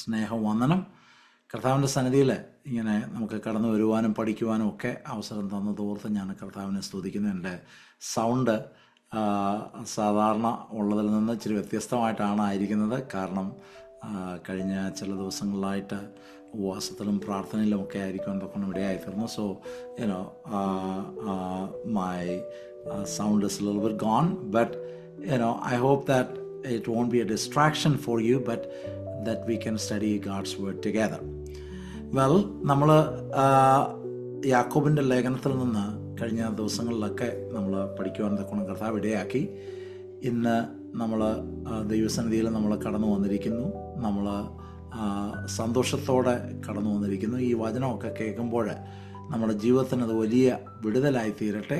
സ്നേഹവന്ദനം. കർത്താവിൻ്റെ സന്നിധിയിൽ ഇങ്ങനെ നമുക്ക് കടന്നു വരുവാനും പഠിക്കുവാനും ഒക്കെ അവസരം തന്നതോർത്ത് ഞാൻ കർത്താവിനെ സ്തുതിക്കുന്നു. എൻ്റെ സൗണ്ട് സാധാരണ ഉള്ളതിൽ നിന്ന് ഇച്ചിരി വ്യത്യസ്തമായിട്ടാണ് ആയിരിക്കുന്നത്. കാരണം കഴിഞ്ഞ ചില ദിവസങ്ങളിലായിട്ട് ഉപവാസത്തിലും പ്രാർത്ഥനയിലും ഒക്കെ ആയിരിക്കും എന്തൊക്കെ ഇവിടെയായിത്തീർന്നു. So you know my sound is a little bit gone, but I hope that it won't be a distraction for you, but that we can study God's word together. Well, നമ്മൾ യാക്കോബിൻ്റെ ലേഖനത്തിൽ നിന്ന് കഴിഞ്ഞ ദിവസങ്ങളിലൊക്കെ നമ്മൾ പഠിക്കുവാൻ തക്കണം കർത്താവ് ഇടയാക്കി. ഇന്ന് നമ്മൾ ദൈവസന്നിധിയിൽ നമ്മൾ കടന്നു വന്നിരിക്കുന്നു. നമ്മൾ സന്തോഷത്തോടെ കടന്നു വന്നിരിക്കുന്നു. ഈ വചനമൊക്കെ കേൾക്കുമ്പോൾ നമ്മുടെ ജീവിതത്തിന് അത് വലിയ വിടുതലായി തീരട്ടെ,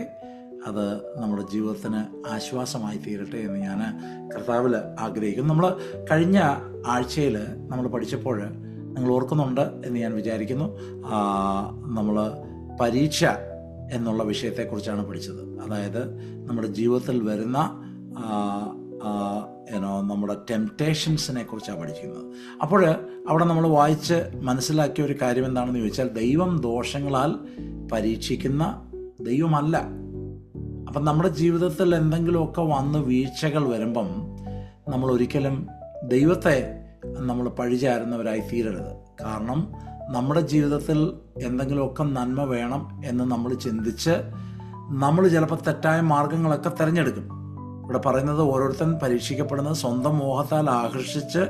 അത് നമ്മുടെ ജീവിതത്തിന് ആശ്വാസമായി തീരട്ടെ എന്ന് ഞാൻ കർത്താവിൽ ആഗ്രഹിക്കുന്നു. നമ്മൾ കഴിഞ്ഞ ആഴ്ചയിൽ നമ്മൾ പഠിച്ചപ്പോൾ നിങ്ങൾ ഓർക്കുന്നുണ്ട് എന്ന് ഞാൻ വിചാരിക്കുന്നു. നമ്മൾ പരീക്ഷ എന്നുള്ള വിഷയത്തെക്കുറിച്ചാണ് പഠിച്ചത്. അതായത് നമ്മുടെ ജീവിതത്തിൽ വരുന്ന നമ്മുടെ ടെംപ്റ്റേഷൻസിനെ കുറിച്ചാണ് പഠിക്കുന്നത്. അപ്പോൾ അവിടെ നമ്മൾ വായിച്ച് മനസ്സിലാക്കിയ ഒരു കാര്യം എന്താണെന്ന് ചോദിച്ചാൽ, ദൈവം ദോഷങ്ങളാൽ പരീക്ഷിക്കുന്ന ദൈവമല്ല. അപ്പം നമ്മുടെ ജീവിതത്തിൽ എന്തെങ്കിലുമൊക്കെ വന്ന് വീഴ്ചകൾ വരുമ്പം നമ്മൾ ഒരിക്കലും ദൈവത്തെ നമ്മൾ പഴിചാരുന്നവരായി തീരരുത്. കാരണം നമ്മുടെ ജീവിതത്തിൽ എന്തെങ്കിലുമൊക്കെ നന്മ വേണം എന്ന് നമ്മൾ ചിന്തിച്ച് നമ്മൾ ചിലപ്പോൾ തെറ്റായ മാർഗങ്ങളൊക്കെ തിരഞ്ഞെടുക്കും. ഇവിടെ പറയുന്നത് ഓരോരുത്തൻ പരീക്ഷിക്കപ്പെടുന്നത് സ്വന്തം മോഹത്താൽ ആകർഷിച്ച്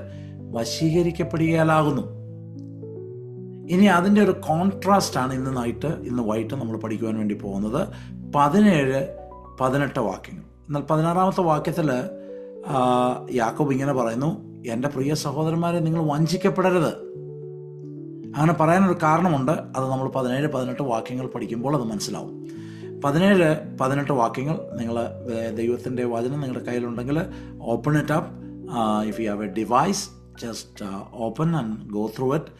വശീകരിക്കപ്പെടുകയാലാകുന്നു. ഇനി അതിൻ്റെ ഒരു കോൺട്രാസ്റ്റാണ് ഇന്ന് വൈകിട്ട് നമ്മൾ പഠിക്കുവാൻ വേണ്ടി പോകുന്നത്. 17-18 വാക്യങ്ങൾ. എന്നാൽ 16-ാമത്തെ വാക്യത്തിൽ യാക്കോബ് ഇങ്ങനെ പറയുന്നു, എൻ്റെ പ്രിയ സഹോദരന്മാരെ, നിങ്ങൾ വഞ്ചിക്കപ്പെടരുത്. അങ്ങനെ പറയാനൊരു കാരണമുണ്ട്. അത് നമ്മൾ 17-18 വാക്യങ്ങൾ പഠിക്കുമ്പോൾ അത് മനസ്സിലാവും. 17-18 വാക്യങ്ങൾ നിങ്ങൾ ദൈവത്തിൻ്റെ വചനം നിങ്ങളുടെ കയ്യിലുണ്ടെങ്കിൽ open it up. If you have A device, just open and go through it.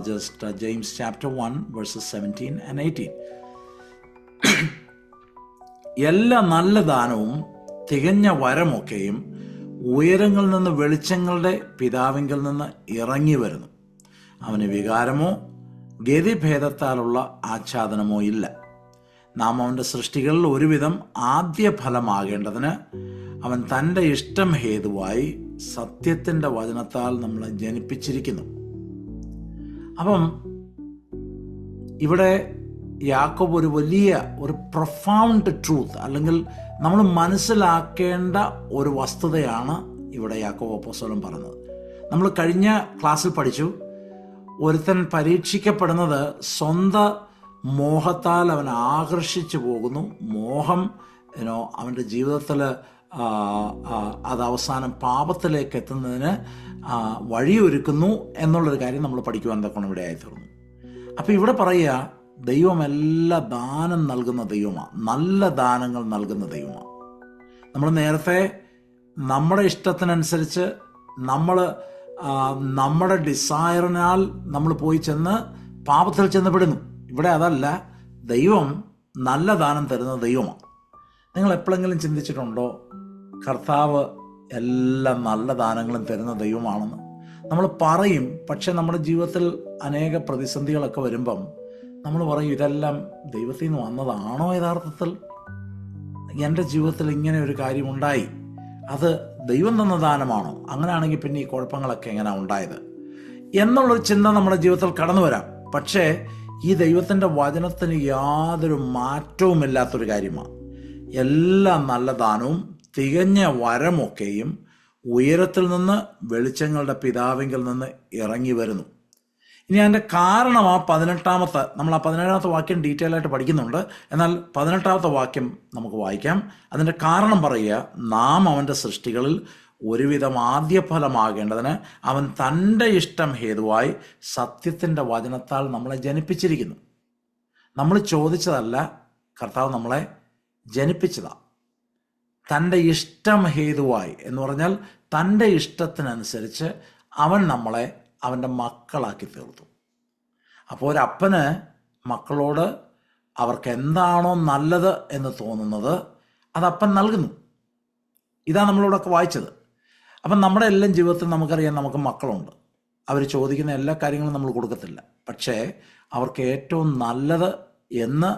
just James chapter 1 verses 17 and 18. എല്ലാ നല്ല ദാനവും തികഞ്ഞ വരമൊക്കെയും ഉയരങ്ങളിൽ നിന്ന് വെളിച്ചങ്ങളുടെ പിതാവിങ്കിൽ നിന്ന് ഇറങ്ങി വരുന്നു. അവന് വികാരമോ ഗതിഭേദത്താലുള്ള ആച്ഛാദനമോ ഇല്ല. നാം അവൻ്റെ സൃഷ്ടികളിൽ ഒരുവിധം ആദ്യ ഫലമാകേണ്ടതിന് അവൻ തൻ്റെ ഇഷ്ടം ഹേതുവായി സത്യത്തിൻ്റെ വചനത്താൽ നമ്മളെ ജനിപ്പിച്ചിരിക്കുന്നു. അപ്പം ഇവിടെ യാക്കോബ് ഒരു വലിയ ഒരു പ്രൊഫൗണ്ട് ട്രൂത്ത്, അല്ലെങ്കിൽ നമ്മൾ മനസ്സിലാക്കേണ്ട ഒരു വസ്തുതയാണ് ഇവിടെ യാക്കോബ് അപ്പോസ്തലൻ പറഞ്ഞത്. നമ്മൾ കഴിഞ്ഞ ക്ലാസ്സിൽ പഠിച്ചു, ഒരുത്തൻ പരീക്ഷിക്കപ്പെടുന്നത് സ്വന്തം മോഹത്താൽ അവൻ ആകർഷിച്ചു പോകുന്നു. മോഹം അവൻ്റെ ജീവിതത്തിൽ അത് അവസാനം പാപത്തിലേക്ക് എത്തുന്നതിന് വഴിയൊരുക്കുന്നു എന്നുള്ളൊരു കാര്യം നമ്മൾ പഠിക്കുവാൻ തക്കണം ഇവിടെ ആയിത്തീർന്നു. അപ്പം ഇവിടെ പറയുക, ദൈവം എല്ലാ ദാനം നൽകുന്ന ദൈവമാണ്, നല്ല ദാനങ്ങൾ നൽകുന്ന ദൈവമാണ്. നമ്മൾ നേരത്തെ നമ്മുടെ ഇഷ്ടത്തിനനുസരിച്ച് നമ്മുടെ ഡിസയറിനാൽ നമ്മൾ പോയി ചെന്ന് പാപത്തിൽ ചെന്നപ്പെടുന്നു. ഇവിടെ അതല്ല, ദൈവം നല്ല ദാനം തരുന്ന ദൈവമാണ്. നിങ്ങൾ എപ്പോഴെങ്കിലും ചിന്തിച്ചിട്ടുണ്ടോ കർത്താവ് എല്ലാ നല്ല ദാനങ്ങളും തരുന്ന ദൈവമാണെന്ന്? നമ്മൾ പറയും, പക്ഷെ നമ്മുടെ ജീവിതത്തിൽ അനേക പ്രതിസന്ധികളൊക്കെ വരുമ്പം നമ്മൾ പറയും, ഇതെല്ലാം ദൈവത്തിൽ നിന്ന് വന്നതാണോ? യഥാർത്ഥത്തിൽ എൻ്റെ ജീവിതത്തിൽ ഇങ്ങനെ ഒരു കാര്യമുണ്ടായി, അത് ദൈവം തന്ന ദാനമാണോ? അങ്ങനെയാണെങ്കിൽ പിന്നെ ഈ കുഴപ്പങ്ങളൊക്കെ എങ്ങനെയാണ് ഉണ്ടായത് എന്നുള്ളൊരു ചിന്ത നമ്മുടെ ജീവിതത്തിൽ കടന്നു വരാം. പക്ഷേ ഈ ദൈവത്തിൻ്റെ വചനത്തിന് യാതൊരു മാറ്റവുമില്ലാത്തൊരു കാര്യമാണ്. എല്ലാ നല്ല ദാനവും തികഞ്ഞ വരമൊക്കെയും ഉയരത്തിൽ നിന്ന് വെളിച്ചങ്ങളുടെ പിതാവിങ്കിൽ നിന്ന് ഇറങ്ങി വരുന്നു. ഇനി അതിൻ്റെ കാരണം നമ്മൾ 17-ാമത്തെ വാക്യം ഡീറ്റെയിൽ ആയിട്ട് പഠിക്കുന്നുണ്ട്. എന്നാൽ 18-ാമത്തെ വാക്യം നമുക്ക് വായിക്കാം. അതിൻ്റെ കാരണം പറയുക, നാം അവൻ്റെ സൃഷ്ടികളിൽ ഒരുവിധം ആദ്യഫലമാകേണ്ടതിന് അവൻ തൻ്റെ ഇഷ്ടം ഹേതുവായി സത്യത്തിൻ്റെ വചനത്താൽ നമ്മളെ ജനിപ്പിച്ചിരിക്കുന്നു. നമ്മൾ ചോദിച്ചതല്ല, കർത്താവ് നമ്മളെ ജനിപ്പിച്ചതാണ്. തൻ്റെ ഇഷ്ടം ഹേതുവായി എന്ന് പറഞ്ഞാൽ തൻ്റെ ഇഷ്ടത്തിനനുസരിച്ച് അവൻ നമ്മളെ അവൻ്റെ മക്കളാക്കി തീർത്തു. അപ്പോൾ ഒരപ്പന് മക്കളോട് അവർക്ക് എന്താണോ നല്ലത് എന്ന് തോന്നുന്നത് അത് അപ്പൻ നൽകുന്നു. ഇതാണ് നമ്മളിവിടെയൊക്കെ വായിച്ചത്. അപ്പം നമ്മുടെ എല്ലാം ജീവിതത്തിൽ നമുക്കറിയാം, നമുക്ക് മക്കളുണ്ട്. അവർ ചോദിക്കുന്ന എല്ലാ കാര്യങ്ങളും നമ്മൾ കൊടുക്കത്തില്ല. പക്ഷേ അവർക്ക് ഏറ്റവും നല്ലത് എന്ന്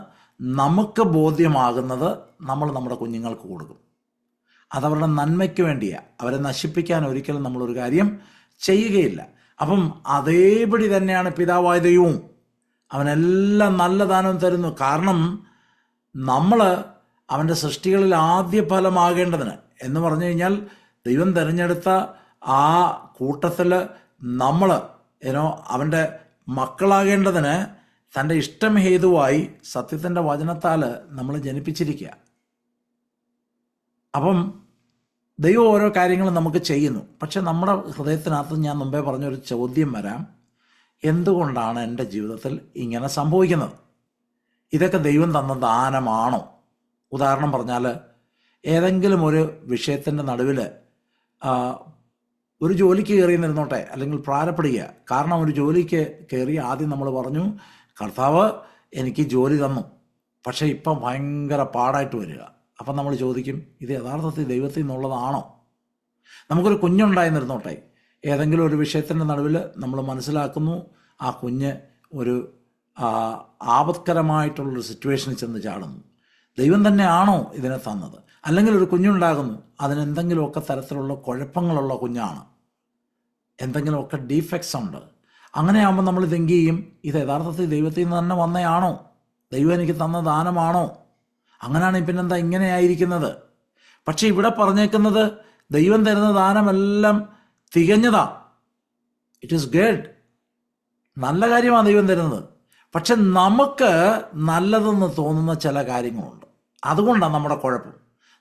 നമുക്ക് ബോധ്യമാകുന്നത് നമ്മൾ നമ്മുടെ കുഞ്ഞുങ്ങൾക്ക് കൊടുക്കും. അതവരുടെ നന്മയ്ക്ക് വേണ്ടിയാണ്. അവരെ നശിപ്പിക്കാൻ ഒരിക്കലും നമ്മളൊരു കാര്യം ചെയ്യുകയില്ല. അപ്പം അതേപടി തന്നെയാണ് പിതാവായ ദൈവവും. അവനെല്ലാം നല്ല ദാനം തരുന്നു. കാരണം നമ്മൾ അവൻ്റെ സൃഷ്ടികളിൽ ആദ്യ ഫലമാകേണ്ടതിന് എന്ന് പറഞ്ഞു കഴിഞ്ഞാൽ, ദൈവം തിരഞ്ഞെടുത്ത ആ കൂട്ടത്തിൽ നമ്മൾ അവൻ്റെ മക്കളാകേണ്ടതിന് തൻ്റെ ഇഷ്ടം ഹേതുവായി സത്യത്തിൻ്റെ വചനത്താൽ നമ്മൾ ജനിപ്പിച്ചിരിക്കുക. അപ്പം ദൈവം ഓരോ കാര്യങ്ങളും നമുക്ക് ചെയ്യുന്നു. പക്ഷെ നമ്മുടെ ഹൃദയത്തിനകത്ത് ഞാൻ മുമ്പേ പറഞ്ഞൊരു ചോദ്യം വരാം, എന്തുകൊണ്ടാണ് എൻ്റെ ജീവിതത്തിൽ ഇങ്ങനെ സംഭവിക്കുന്നത്? ഇതൊക്കെ ദൈവം തന്ന ദാനമാണോ? ഉദാഹരണം പറഞ്ഞാൽ, ഏതെങ്കിലും ഒരു വിഷയത്തിൻ്റെ നടുവിൽ ഒരു ജോലിക്ക് കയറിയെന്നിരുന്നോട്ടെ, അല്ലെങ്കിൽ പ്രാരപ്പെടുക. കാരണം ഒരു ജോലിക്ക് കയറി ആദ്യം നമ്മൾ പറഞ്ഞു, കർത്താവ് എനിക്ക് ജോലി തന്നു, പക്ഷേ ഇപ്പം ഭയങ്കര പാടായിട്ട് വരിക. അപ്പം നമ്മൾ ചോദിക്കും, ഇത് യഥാർത്ഥത്തിൽ ദൈവത്തിൽ നിന്നുള്ളതാണോ? നമുക്കൊരു കുഞ്ഞുണ്ടായിരുന്നിരുന്നോട്ടെ, ഏതെങ്കിലും ഒരു വിഷയത്തിൻ്റെ നടുവിൽ നമ്മൾ മനസ്സിലാക്കുന്നു ആ കുഞ്ഞ് ഒരു ആപത്കരമായിട്ടുള്ളൊരു സിറ്റുവേഷനിൽ ചെന്ന് ചാടുന്നു. ദൈവം തന്നെയാണോ ഇതിനെ തന്നത്? അല്ലെങ്കിൽ ഒരു കുഞ്ഞുണ്ടാകുന്നു, അതിനെന്തെങ്കിലുമൊക്കെ തരത്തിലുള്ള കുഴപ്പങ്ങളുള്ള കുഞ്ഞാണ്, എന്തെങ്കിലുമൊക്കെ ഡീഫെക്ട്സ് ഉണ്ട്. അങ്ങനെയാകുമ്പോൾ നമ്മൾ തിങ്ക് ചെയ്യും, ഇത് യഥാർത്ഥത്തിൽ ദൈവത്തിൽ നിന്ന് തന്നെ വന്നയാണോ? ദൈവം എനിക്ക് തന്ന ദാനമാണോ? അങ്ങനെയാണ് പിന്നെന്താ ഇങ്ങനെയായിരിക്കുന്നത്? പക്ഷെ ഇവിടെ പറഞ്ഞേക്കുന്നത് ദൈവം തരുന്ന ദാനമെല്ലാം തികഞ്ഞതാ. ഇറ്റ് ഈസ് ഗുഡ്, നല്ല കാര്യമാണ് ദൈവം തരുന്നത്. പക്ഷെ നമുക്ക് നല്ലതെന്ന് തോന്നുന്ന ചില കാര്യങ്ങളുണ്ട്. അതുകൊണ്ടാണ് നമ്മുടെ കുഴപ്പം.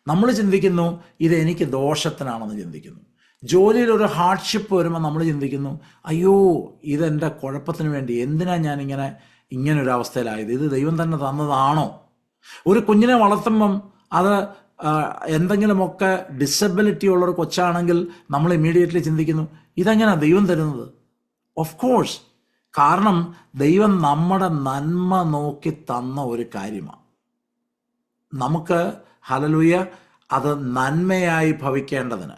നമ്മൾ ചിന്തിക്കുന്നു ഇത് എനിക്ക് ദോഷത്തിനാണെന്ന് ചിന്തിക്കുന്നു. ജോലിയിൽ ഒരു ഹാർഡ്ഷിപ്പ് വരുമ്പോൾ നമ്മൾ ചിന്തിക്കുന്നു, അയ്യോ ഇതെൻ്റെ കുഴപ്പത്തിന് വേണ്ടി, എന്തിനാ ഞാൻ ഇങ്ങനൊരു അവസ്ഥയിലായത്? ഇത് ദൈവം തന്നെ തന്നതാണോ? ഒരു കുഞ്ഞിനെ വളർത്തുമ്പം അത് എന്തെങ്കിലുമൊക്കെ ഡിസബിലിറ്റി ഉള്ളൊരു കൊച്ചാണെങ്കിൽ നമ്മൾ ഇമ്മീഡിയറ്റ്ലി ചിന്തിക്കുന്നു, ഇതെങ്ങനെയാണ് ദൈവം തരുന്നത്? ഓഫ് കോഴ്സ്, കാരണം ദൈവം നമ്മുടെ നന്മ നോക്കി തന്ന ഒരു കാര്യമാണ്. നമുക്ക് ഹല്ലേലൂയ അത് നന്മയായി ഭവിക്കേണ്ടതിന്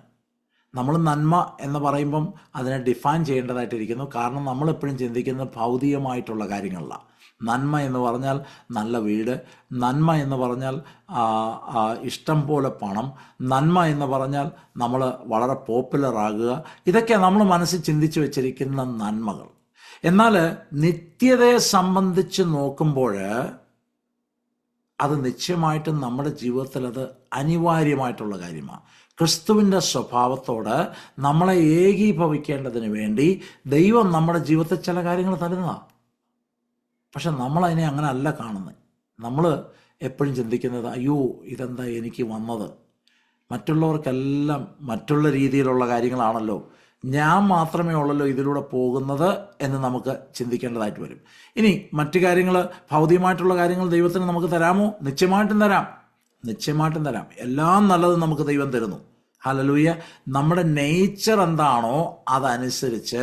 നമ്മൾ നന്മ എന്ന് പറയുമ്പം അതിനെ ഡിഫൈൻ ചെയ്യേണ്ടതായിട്ടിരിക്കുന്നു. കാരണം നമ്മളെപ്പോഴും ചിന്തിക്കുന്നത് ഭൗതികമായിട്ടുള്ള കാര്യങ്ങളിലാണ്. നന്മ എന്ന് പറഞ്ഞാൽ നല്ല വീട്, നന്മ എന്ന് പറഞ്ഞാൽ ഇഷ്ടം പോലെ പണം, നന്മ എന്ന് പറഞ്ഞാൽ നമ്മൾ വളരെ പോപ്പുലർ ആകുക. ഇതൊക്കെ നമ്മൾ മനസ്സിൽ ചിന്തിച്ച് വെച്ചിരിക്കുന്ന നന്മകൾ. എന്നാൽ നിത്യതയെ സംബന്ധിച്ച് നോക്കുമ്പോൾ അത് നിശ്ചയമായിട്ടും നമ്മുടെ ജീവിതത്തിൽ അത് അനിവാര്യമായിട്ടുള്ള കാര്യമാണ്. ക്രിസ്തുവിൻ്റെ സ്വഭാവത്തോട് നമ്മളെ ഏകീഭവിക്കേണ്ടതിന് വേണ്ടി ദൈവം നമ്മുടെ ജീവിതത്തിൽ ചില കാര്യങ്ങൾ തരുന്നതാണ്. പക്ഷെ നമ്മളതിനെ അങ്ങനെ അല്ല കാണുന്നത്. നമ്മൾ എപ്പോഴും ചിന്തിക്കുന്നത്, അയ്യോ ഇതെന്താ എനിക്ക് വന്നത്, മറ്റുള്ളവർക്കെല്ലാം മറ്റുള്ള രീതിയിലുള്ള കാര്യങ്ങളാണല്ലോ, ഞാൻ മാത്രമേ ഉള്ളല്ലോ ഇതിലൂടെ പോകുന്നത് എന്ന് നമുക്ക് ചിന്തിക്കേണ്ടതായിട്ട് വരും. ഇനി മറ്റു കാര്യങ്ങൾ, ഭൗതികമായിട്ടുള്ള കാര്യങ്ങൾ ദൈവത്തിന് നമുക്ക് തരാമോ? നിശ്ചയമായിട്ടും തരാം, നിശ്ചയമായിട്ടും തരാം. എല്ലാം നല്ലതും നമുക്ക് ദൈവം തരുന്നു. ഹല്ലേലൂയ. നമ്മുടെ നേച്ചർ എന്താണോ അതനുസരിച്ച്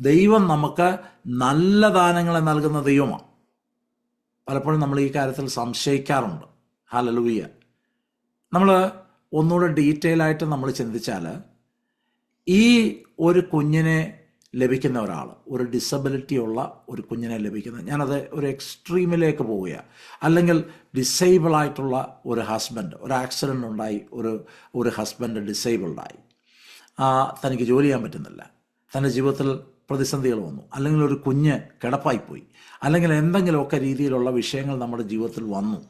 ദൈവം നമുക്ക് നല്ല ദാനങ്ങളെ നൽകുന്ന ദൈവമാണ്. പലപ്പോഴും നമ്മൾ ഈ കാര്യത്തിൽ സംശയിക്കാറുണ്ട്. ഹല്ലേലൂയ. നമ്മൾ ഒന്നുകൂടെ ഡീറ്റെയിൽ ആയിട്ട് നമ്മൾ ചിന്തിച്ചാൽ, ഈ ഒരു കുഞ്ഞിനെ ലഭിക്കുന്ന ഒരാൾ, ഒരു ഡിസബിലിറ്റി ഉള്ള ഒരു കുഞ്ഞിനെ ലഭിക്കുന്നത്, ഞാനത് ഒരു എക്സ്ട്രീമിലേക്ക് പോവുകയാണ്. അല്ലെങ്കിൽ ഡിസേബിളായിട്ടുള്ള ഒരു ഹസ്ബൻഡ്, ഒരു ആക്സിഡൻ്റ് ഉണ്ടായി, ഒരു ഹസ്ബൻഡ് ഡിസേബിൾഡായി, തനിക്ക് ജോലി ചെയ്യാൻ പറ്റുന്നില്ല, തൻ്റെ ജീവിതത്തിൽ പ്രതിസന്ധികൾ വന്നു, അല്ലെങ്കിൽ ഒരു കുഞ്ഞ് കിടപ്പായിപ്പോയി, അല്ലെങ്കിൽ എന്തെങ്കിലുമൊക്കെ രീതിയിലുള്ള വിഷയങ്ങൾ നമ്മുടെ ജീവിതത്തിൽ വന്നു,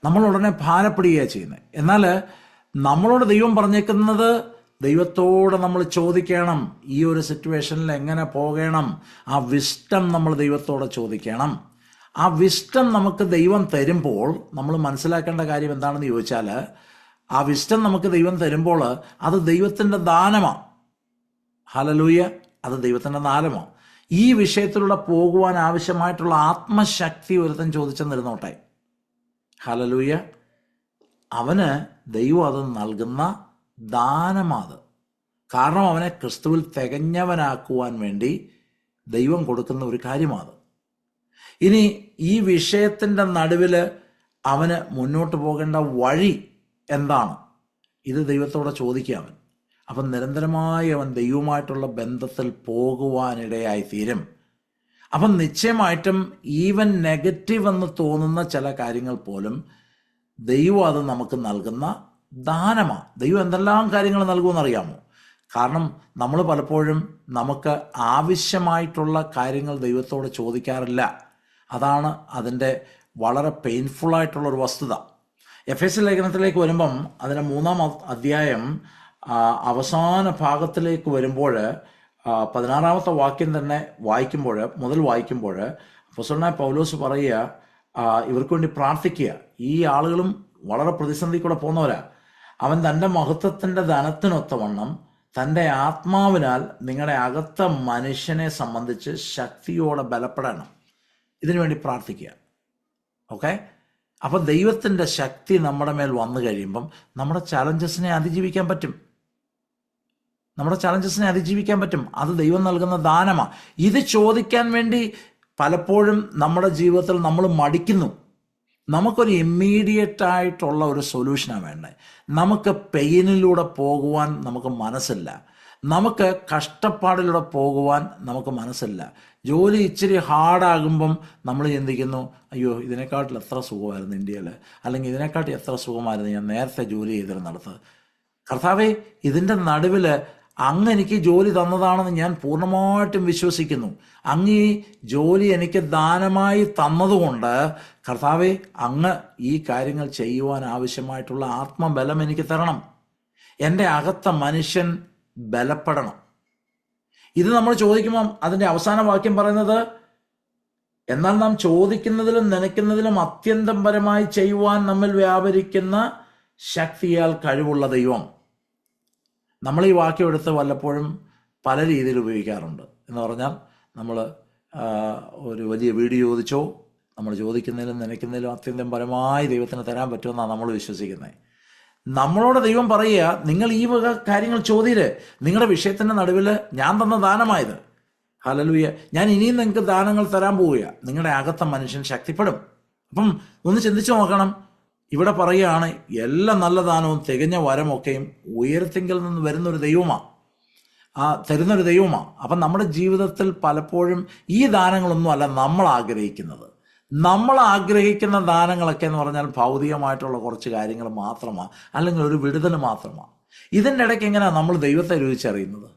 നമ്മൾ ഉടനെ ഭാരപ്പെടുകയാണ് ചെയ്യുന്നത്. എന്നാൽ നമ്മളോട് ദൈവം പറഞ്ഞേക്കുന്നത്, ദൈവത്തോട് നമ്മൾ ചോദിക്കണം ഈ ഒരു സിറ്റുവേഷനിൽ എങ്ങനെ പോകണം. ആ വിസ്റ്റം നമ്മൾ ദൈവത്തോട് ചോദിക്കണം. ആ വിസ്റ്റം നമുക്ക് ദൈവം തരുമ്പോൾ നമ്മൾ മനസ്സിലാക്കേണ്ട കാര്യം എന്താണെന്ന് ചോദിച്ചാൽ, ആ വിസ്റ്റം നമുക്ക് ദൈവം തരുമ്പോൾ അത് ദൈവത്തിൻ്റെ ദാനമാണ്. ഹല്ലേലൂയ. അത് ദൈവത്തിൻ്റെ ദാനമാണ്. ഈ വിഷയത്തിലൂടെ പോകുവാൻ ആവശ്യമായിട്ടുള്ള ആത്മശക്തി ഒരുത്തൻ ചോദിച്ചെന്നിരുന്നോട്ടെ. ഹല്ലേലൂയ. അവന് ദൈവം അത് നൽകുന്ന ദാനമാത്. കാരണം അവനെ ക്രിസ്തുവിൽ തികഞ്ഞവനാക്കുവാൻ വേണ്ടി ദൈവം കൊടുക്കുന്ന ഒരു കാര്യമാണ്. ഇനി ഈ വിഷയത്തിൻ്റെ നടുവിൽ അവന് മുന്നോട്ട് പോകേണ്ട വഴി എന്താണ്? ഇത് ദൈവത്തോടെ ചോദിക്കുക അവൻ. അപ്പം നിരന്തരമായി അവൻ ദൈവവുമായിട്ടുള്ള ബന്ധത്തിൽ പോകുവാനിടയായി തീരും. അപ്പം നിശ്ചയമായിട്ടും ഈവൻ നെഗറ്റീവ് എന്ന് തോന്നുന്ന ചില കാര്യങ്ങൾ പോലും ദൈവം അത് നമുക്ക് നൽകുന്ന ദാനമാണ്. ദൈവം എന്തെല്ലാം കാര്യങ്ങൾ നൽകുമെന്നറിയാമോ? കാരണം നമ്മൾ പലപ്പോഴും നമുക്ക് ആവശ്യമായിട്ടുള്ള കാര്യങ്ങൾ ദൈവത്തോട് ചോദിക്കാറില്ല. അതാണ് അതിൻ്റെ വളരെ പെയിൻഫുള്ളായിട്ടുള്ളൊരു വസ്തുത. എഫേസ്യ ലേഖനത്തിലേക്ക് വരുമ്പം അതിൻ്റെ 3-ാം അധ്യായം അവസാന ഭാഗത്തിലേക്ക് വരുമ്പോൾ 16-ാമത്തെ വാക്യം തന്നെ വായിക്കുമ്പോൾ അപ്പോസ്തലനായ പൗലോസ് പറയുക, ഇവർക്ക് വേണ്ടി പ്രാർത്ഥിക്കുക. ഈ ആളുകളും വളരെ പ്രതിസന്ധി കൂടെ പോകുന്നവരാ. അവൻ തൻ്റെ മഹത്വത്തിൻ്റെ ധനത്തിനൊത്തവണ്ണം തൻ്റെ ആത്മാവിനാൽ നിങ്ങളുടെ അകത്ത മനുഷ്യനെ സംബന്ധിച്ച് ശക്തിയോടെ ബലപ്പെടണം. ഇതിനു വേണ്ടി പ്രാർത്ഥിക്കുക. ഓക്കെ? അപ്പം ദൈവത്തിൻ്റെ ശക്തി നമ്മുടെ മേൽ വന്നു കഴിയുമ്പം നമ്മുടെ ചലഞ്ചസിനെ അതിജീവിക്കാൻ പറ്റും. അത് ദൈവം നൽകുന്ന ദാനമാണ്. ഇത് ചോദിക്കാൻ വേണ്ടി പലപ്പോഴും നമ്മുടെ ജീവിതത്തിൽ നമ്മൾ മടിക്കുന്നു. നമുക്കൊരു ഇമ്മീഡിയറ്റ് ആയിട്ടുള്ള ഒരു സൊല്യൂഷനാണ് വേണ്ടത്. നമുക്ക് പെയിനിലൂടെ പോകുവാൻ നമുക്ക് മനസ്സില്ല. നമുക്ക് കഷ്ടപ്പാടിലൂടെ പോകുവാൻ നമുക്ക് മനസ്സില്ല. ജോലി ഇച്ചിരി ഹാർഡാകുമ്പം നമ്മൾ ചിന്തിക്കുന്നു, അയ്യോ ഇതിനെക്കാട്ടിൽ എത്ര സുഖമായിരുന്നു ഇന്ത്യയിൽ, അല്ലെങ്കിൽ ഇതിനെക്കാട്ടിൽ എത്ര സുഖമായിരുന്നു ഞാൻ നേരത്തെ ജോലി ചെയ്തിരുന്നിടത്ത്. കർത്താവേ, ഇതിൻ്റെ നടുവിൽ അങ്ങ് എനിക്ക് ജോലി തന്നതാണെന്ന് ഞാൻ പൂർണ്ണമായിട്ടും വിശ്വസിക്കുന്നു. അങ്ങ് ഈ ജോലി എനിക്ക് ദാനമായി തന്നതുകൊണ്ട് കർത്താവേ, അങ്ങ് ഈ കാര്യങ്ങൾ ചെയ്യുവാൻ ആവശ്യമായിട്ടുള്ള ആത്മബലം എനിക്ക് തരണം. എൻ്റെ അകത്ത മനുഷ്യൻ ബലപ്പെടണം. ഇത് നമ്മൾ ചോദിക്കുമ്പം അതിൻ്റെ അവസാന വാക്യം പറയുന്നത്, എന്നാൽ നാം ചോദിക്കുന്നതിലും നനയ്ക്കുന്നതിലും അത്യന്തം പരമായി ചെയ്യുവാൻ നമ്മിൽ വ്യാപരിക്കുന്ന ശക്തിയാൽ കഴിവുള്ള ദൈവം. നമ്മൾ ഈ വാക്യം എടുത്ത് വല്ലപ്പോഴും പല രീതിയിൽ ഉപയോഗിക്കാറുണ്ട്. എന്ന് പറഞ്ഞാൽ നമ്മൾ ഒരു വലിയ വീട് ചോദിച്ചോ, നമ്മൾ ചോദിക്കുന്നതിലും നനയ്ക്കുന്നതിലും അത്യന്തം പരമായി ദൈവത്തിന് തരാൻ പറ്റുമെന്നാണ് നമ്മൾ വിശ്വസിക്കുന്നത്. നമ്മളോട് ദൈവം പറയുക, നിങ്ങൾ ഈ വക കാര്യങ്ങൾ ചോദ്യര്, നിങ്ങളുടെ വിഷയത്തിൻ്റെ നടുവിൽ ഞാൻ തന്ന ദാനമായത്. ഹല്ലേലൂയ, ഞാൻ ഇനിയും നിങ്ങൾക്ക് ദാനങ്ങൾ തരാൻ പോവുക. നിങ്ങളുടെ അകത്ത മനുഷ്യൻ ശക്തിപ്പെടും. അപ്പം ഒന്ന് ചിന്തിച്ചു നോക്കണം. ഇവിടെ പറയുകയാണ്, എല്ലാ നല്ല ദാനവും തികഞ്ഞ വരമൊക്കെയും ഉയരത്തിങ്കിൽ നിന്ന് വരുന്നൊരു ദൈവമാണ്, തരുന്നൊരു ദൈവമാണ്. അപ്പം നമ്മുടെ ജീവിതത്തിൽ പലപ്പോഴും ഈ ദാനങ്ങളൊന്നും അല്ല നമ്മൾ ആഗ്രഹിക്കുന്നത്. നമ്മൾ ആഗ്രഹിക്കുന്ന ദാനങ്ങളൊക്കെ എന്ന് പറഞ്ഞാൽ ഭൗതികമായിട്ടുള്ള കുറച്ച് കാര്യങ്ങൾ മാത്രമാണ്, അല്ലെങ്കിൽ ഒരു വിടുതൽ മാത്രമാണ്. ഇതിൻ്റെ ഇടയ്ക്ക് എങ്ങനെയാണ് നമ്മൾ ദൈവത്തെ രുചിച്ചറിയുന്നത്?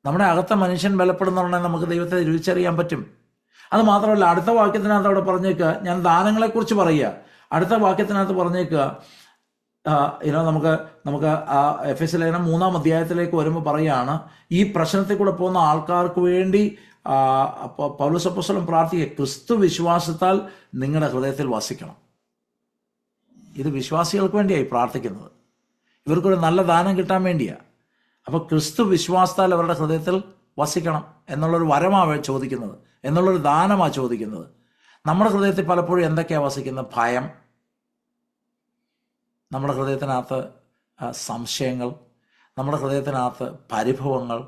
നമ്മുടെ അകത്ത മനുഷ്യൻ ബലപ്പെടുന്നുണ്ടെങ്കിൽ നമുക്ക് ദൈവത്തെ രുചിച്ചറിയാൻ പറ്റും. അത് മാത്രമല്ല, അടുത്ത വാക്യത്തിനകത്ത് അവിടെ പറഞ്ഞേക്കുക, ഞാൻ ദാനങ്ങളെക്കുറിച്ച് പറയുക. അടുത്ത വാക്യത്തിനകത്ത് പറഞ്ഞേക്കുക, നമുക്ക് ആ എഫേസ്യ ലേഖനം 3-ാം അധ്യായത്തിലേക്ക് വരുമ്പോൾ പറയുകയാണ്, ഈ പ്രശ്നത്തിൽ കൂടെ പോകുന്ന ആൾക്കാർക്ക് വേണ്ടി പൗലോസ് അപ്പോസ്തലൻ പ്രാർത്ഥിക്കുക, ക്രിസ്തു വിശ്വാസത്താൽ നിങ്ങളുടെ ഹൃദയത്തിൽ വസിക്കണം. ഇത് വിശ്വാസികൾക്ക് വേണ്ടിയായി പ്രാർത്ഥിക്കുന്നത്. ഇവർക്കൊരു നല്ല ദാനം കിട്ടാൻ വേണ്ടിയാണ്. അപ്പോൾ ക്രിസ്തു വിശ്വാസത്താൽ അവരുടെ ഹൃദയത്തിൽ വസിക്കണം എന്നുള്ളൊരു വരമാണ് ചോദിക്കുന്നത്, എന്നുള്ളൊരു ദാനമാണ് ചോദിക്കുന്നത്. നമ്മുടെ ഹൃദയത്തിൽ പലപ്പോഴും എന്തൊക്കെയാണ് വസിക്കുന്നത്? ഭയം, നമ്മുടെ ഹൃദയത്തിനകത്ത് സംശയങ്ങൾ, നമ്മുടെ ഹൃദയത്തിനകത്ത് പരിഭവങ്ങൾ,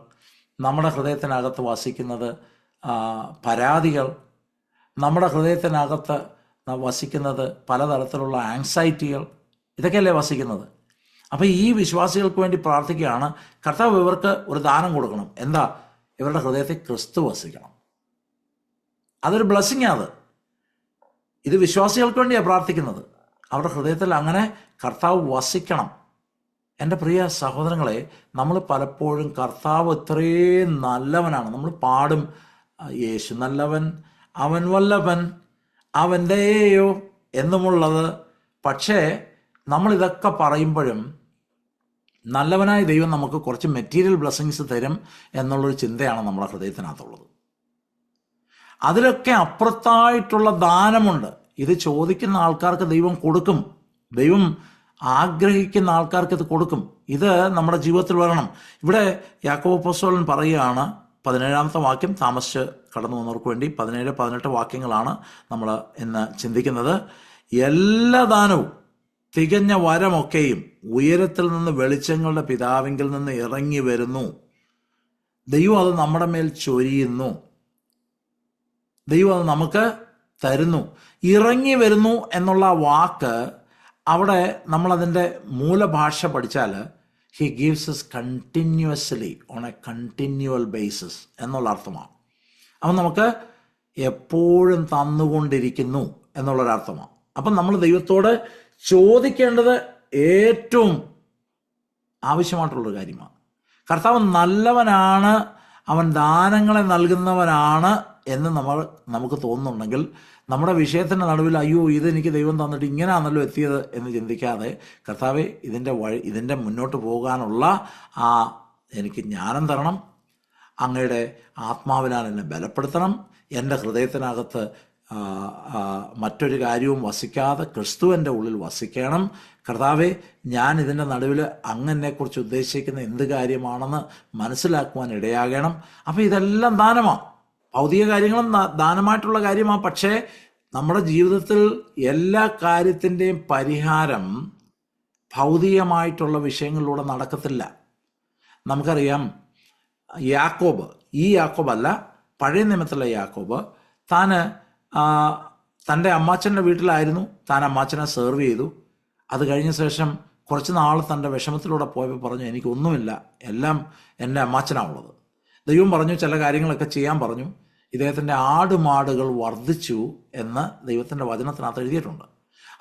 നമ്മുടെ ഹൃദയത്തിനകത്ത് വസിക്കുന്നത് പരാതികൾ, നമ്മുടെ ഹൃദയത്തിനകത്ത് വസിക്കുന്നത് പലതരത്തിലുള്ള ആങ്സൈറ്റികൾ, ഇതൊക്കെയല്ലേ വസിക്കുന്നത്. അപ്പോൾ ഈ വിശ്വാസികൾക്ക് വേണ്ടി പ്രാർത്ഥിക്കുകയാണ്, കർത്താവ് ഇവർക്ക് ഒരു ദാനം കൊടുക്കണം. എന്താ? ഇവരുടെ ഹൃദയത്തിൽ ക്രിസ്തു വസിക്കണം. അതൊരു ബ്ലെസ്സിങ്ങാണ്. ഇത് വിശ്വാസികൾക്ക് വേണ്ടിയാണ് പ്രാർത്ഥിക്കുന്നത്. അവരുടെ ഹൃദയത്തിൽ അങ്ങനെ കർത്താവ് വസിക്കണം. എൻ്റെ പ്രിയ സഹോദരങ്ങളെ, നമ്മൾ പലപ്പോഴും കർത്താവ് ഇത്രയും നല്ലവനാണ്, നമ്മൾ പാടും, യേശു നല്ലവൻ, അവൻ വല്ലഭൻ, അവൻ്റെയോ എന്നുമുള്ളത്. പക്ഷേ നമ്മളിതൊക്കെ പറയുമ്പോഴും നല്ലവനായ ദൈവം നമുക്ക് കുറച്ച് മെറ്റീരിയൽ ബ്ലെസ്സിങ്സ് തരും എന്നുള്ളൊരു ചിന്തയാണ് നമ്മുടെ ഹൃദയത്തിനകത്തുള്ളത്. അതിലൊക്കെ അപ്പുറത്തായിട്ടുള്ള ദാനമുണ്ട്. ഇത് ചോദിക്കുന്ന ആൾക്കാർക്ക് ദൈവം കൊടുക്കും. ദൈവം ആഗ്രഹിക്കുന്ന ആൾക്കാർക്ക് ഇത് കൊടുക്കും. ഇത് നമ്മുടെ ജീവിതത്തിൽ വരണം. ഇവിടെ യാക്കോബ് അപ്പോസ്തലൻ പറയുകയാണ്, 17-ാമത്തെ വാക്യം, താമസിച്ച് കടന്നു വന്നവർക്ക് വേണ്ടി 17-18 വാക്യങ്ങളാണ് നമ്മൾ ഇന്ന് ചിന്തിക്കുന്നത്. എല്ലാ ദാനവും തികഞ്ഞ വരമൊക്കെയും ഉയരത്തിൽ നിന്ന് വെളിച്ചങ്ങളുടെ പിതാവിങ്കിൽ നിന്ന് ഇറങ്ങി വരുന്നു. ദൈവം അത് നമ്മുടെ മേൽ ചൊരിയുന്നു. ദൈവം അത് നമുക്ക് തരുന്നു. ഇറങ്ങി വരുന്നു എന്നുള്ള വാക്ക് അവിടെ നമ്മളതിൻ്റെ മൂലഭാഷ പഠിച്ചാൽ he gives us continuously on A continual basis എന്നുള്ള അർത്ഥമാണ്. അപ്പം നമുക്ക് എപ്പോഴും തന്നുകൊണ്ടിരിക്കുന്നു എന്നുള്ളൊരർത്ഥമാണ്. അപ്പം നമ്മൾ ദൈവത്തോട് ചോദിക്കേണ്ടത് ഏറ്റവും ആവശ്യമായിട്ടുള്ളൊരു കാര്യമാണ്. കർത്താവ് നല്ലവനാണ്, അവൻ ദാനങ്ങളെ നൽകുന്നവനാണ് എന്ന് നമുക്ക് തോന്നുന്നുണ്ടെങ്കിൽ നമ്മുടെ വിഷയത്തിൻ്റെ നടുവിൽ അയ്യോ ഇതെനിക്ക് ദൈവം തന്നിട്ട് ഇങ്ങനെയാണല്ലോ എത്തിയത് എന്ന് ചിന്തിക്കാതെ കർത്താവെ ഇതിൻ്റെ മുന്നോട്ട് പോകാനുള്ള എനിക്ക് ജ്ഞാനം തരണം, അങ്ങയുടെ ആത്മാവിനാൽ എന്നെ ബലപ്പെടുത്തണം, എൻ്റെ ഹൃദയത്തിനകത്ത് മറ്റൊരു കാര്യവും വസിക്കാതെ ക്രിസ്തു എൻ്റെ ഉള്ളിൽ വസിക്കണം. കർത്താവെ ഞാൻ ഇതിൻ്റെ നടുവിൽ അങ്ങനെക്കുറിച്ച് ഉദ്ദേശിക്കുന്ന എന്ത് കാര്യമാണെന്ന് മനസ്സിലാക്കുവാൻ ഇടയാകണം. അപ്പോൾ ഇതെല്ലാം ദാനമാണ്, ഭൗതിക കാര്യങ്ങളും ദാനമായിട്ടുള്ള കാര്യമാണ്. പക്ഷേ നമ്മുടെ ജീവിതത്തിൽ എല്ലാ കാര്യത്തിൻ്റെയും പരിഹാരം ഭൗതികമായിട്ടുള്ള വിഷയങ്ങളിലൂടെ നടക്കത്തില്ല. നമുക്കറിയാം യാക്കോബ്, ഈ യാക്കോബല്ല, പഴയ നിയമത്തിലെ യാക്കോബ്, തൻ്റെ അമ്മാച്ചൻ്റെ വീട്ടിലായിരുന്നു, താൻ അമ്മാച്ചനെ സെർവ് ചെയ്തു. അത് കഴിഞ്ഞ ശേഷം കുറച്ച് നാൾ തൻ്റെ വിഷമത്തിലൂടെ പോയപ്പോൾ പറഞ്ഞു എനിക്കൊന്നുമില്ല, എല്ലാം എൻ്റെ അമ്മാച്ചനാണുള്ളത്. ദൈവം പറഞ്ഞു ചില കാര്യങ്ങളൊക്കെ ചെയ്യാൻ പറഞ്ഞു. ഇദ്ദേഹത്തിൻ്റെ ആടുമാടുകൾ വർദ്ധിച്ചു എന്ന് ദൈവത്തിൻ്റെ വചനത്തിനകത്ത് എഴുതിയിട്ടുണ്ട്.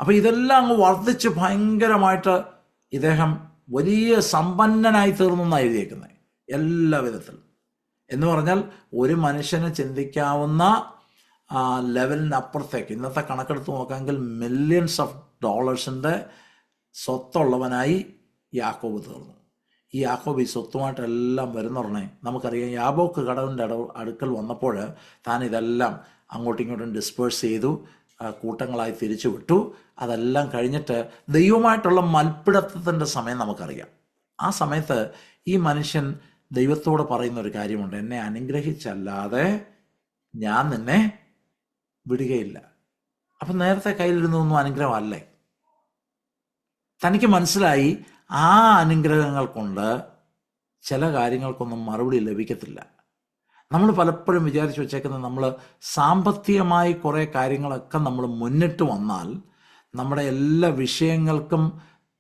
അപ്പോൾ ഇതെല്ലാം അങ്ങ് വർദ്ധിച്ച് ഭയങ്കരമായിട്ട് ഇദ്ദേഹം വലിയ സമ്പന്നനായി തീർന്നു എന്നാണ് എഴുതിയേക്കുന്നത് എല്ലാ വിധത്തിലും. എന്ന് പറഞ്ഞാൽ ഒരു മനുഷ്യന് ചിന്തിക്കാവുന്ന ലെവലിനപ്പുറത്തേക്ക് ഇന്നത്തെ കണക്കെടുത്ത് നോക്കാമെങ്കിൽ മില്യൺസ് ഓഫ് ഡോളേഴ്സിൻ്റെ സ്വത്തുള്ളവനായി യാക്കോബ് തീർന്നു. ഈ യാക്കോബ് ഈ സ്വത്തുമായിട്ടെല്ലാം വരുന്നുടനെ നമുക്കറിയാം യാബോക്ക് കടവിൻ്റെ അടുക്കൽ വന്നപ്പോൾ താൻ ഇതെല്ലാം അങ്ങോട്ടും ഇങ്ങോട്ടും ഡിസ്പേഴ്സ് ചെയ്തു, കൂട്ടങ്ങളായി തിരിച്ചു വിട്ടു. അതെല്ലാം കഴിഞ്ഞിട്ട് ദൈവമായിട്ടുള്ള മൽപ്പിടുത്തത്തിൻ്റെ സമയം നമുക്കറിയാം. ആ സമയത്ത് ഈ മനുഷ്യൻ ദൈവത്തോട് പറയുന്ന ഒരു കാര്യമുണ്ട്, എന്നെ അനുഗ്രഹിച്ചല്ലാതെ ഞാൻ നിന്നെ വിടുകയില്ല. അപ്പം നേരത്തെ കയ്യിലിരുന്നൊന്നും അനുഗ്രഹമല്ലേ. തനിക്ക് മനസ്സിലായി ആ അനുഗ്രഹങ്ങൾ കൊണ്ട് ചില കാര്യങ്ങൾക്കൊന്നും മറുപടി ലഭിക്കത്തില്ല. നമ്മൾ പലപ്പോഴും വിചാരിച്ചു വച്ചേക്കുന്നത് നമ്മൾ സാമ്പത്തികമായി കുറേ കാര്യങ്ങളൊക്കെ നമ്മൾ മുന്നിട്ട് വന്നാൽ നമ്മുടെ എല്ലാ വിഷയങ്ങൾക്കും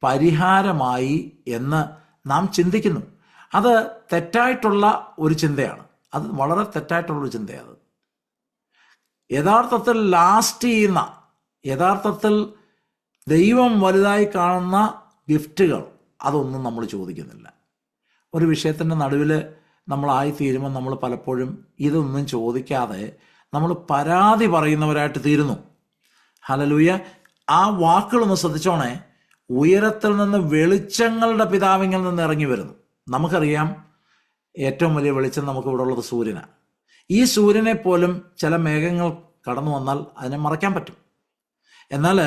പരിഹാരമായി എന്ന് നാം ചിന്തിക്കുന്നു. അത് തെറ്റായിട്ടുള്ള ഒരു ചിന്തയാണ്, അത് വളരെ തെറ്റായിട്ടുള്ളൊരു ചിന്തയാണ്. യഥാർത്ഥത്തിൽ ലാസ്റ്റ് ചെയ്യുന്ന, യഥാർത്ഥത്തിൽ ദൈവം വലുതായി കാണുന്ന ഗിഫ്റ്റുകൾ അതൊന്നും നമ്മൾ ചോദിക്കുന്നില്ല. ഒരു വിഷയത്തിൻ്റെ നടുവിൽ നമ്മളായിത്തീരുമ്പോൾ നമ്മൾ പലപ്പോഴും ഇതൊന്നും ചോദിക്കാതെ നമ്മൾ പരാതി പറയുന്നവരായിട്ട് തീരുന്നു. ഹല്ലേലൂയ. ആ വാക്കുകളൊന്ന് ശ്രദ്ധിച്ചോണേ. ഉയരത്തിൽ നിന്ന് വെളിച്ചങ്ങളുടെ പിതാവിങ്കിൽ നിന്ന് ഇറങ്ങി വരുന്നു. നമുക്കറിയാം ഏറ്റവും വലിയ വെളിച്ചം നമുക്ക് ഇവിടെ ഉള്ളത് സൂര്യനാണ്. ഈ സൂര്യനെ പോലും ചില മേഘങ്ങൾ കടന്നു വന്നാൽ അതിനെ മറയ്ക്കാൻ പറ്റും. എന്നാൽ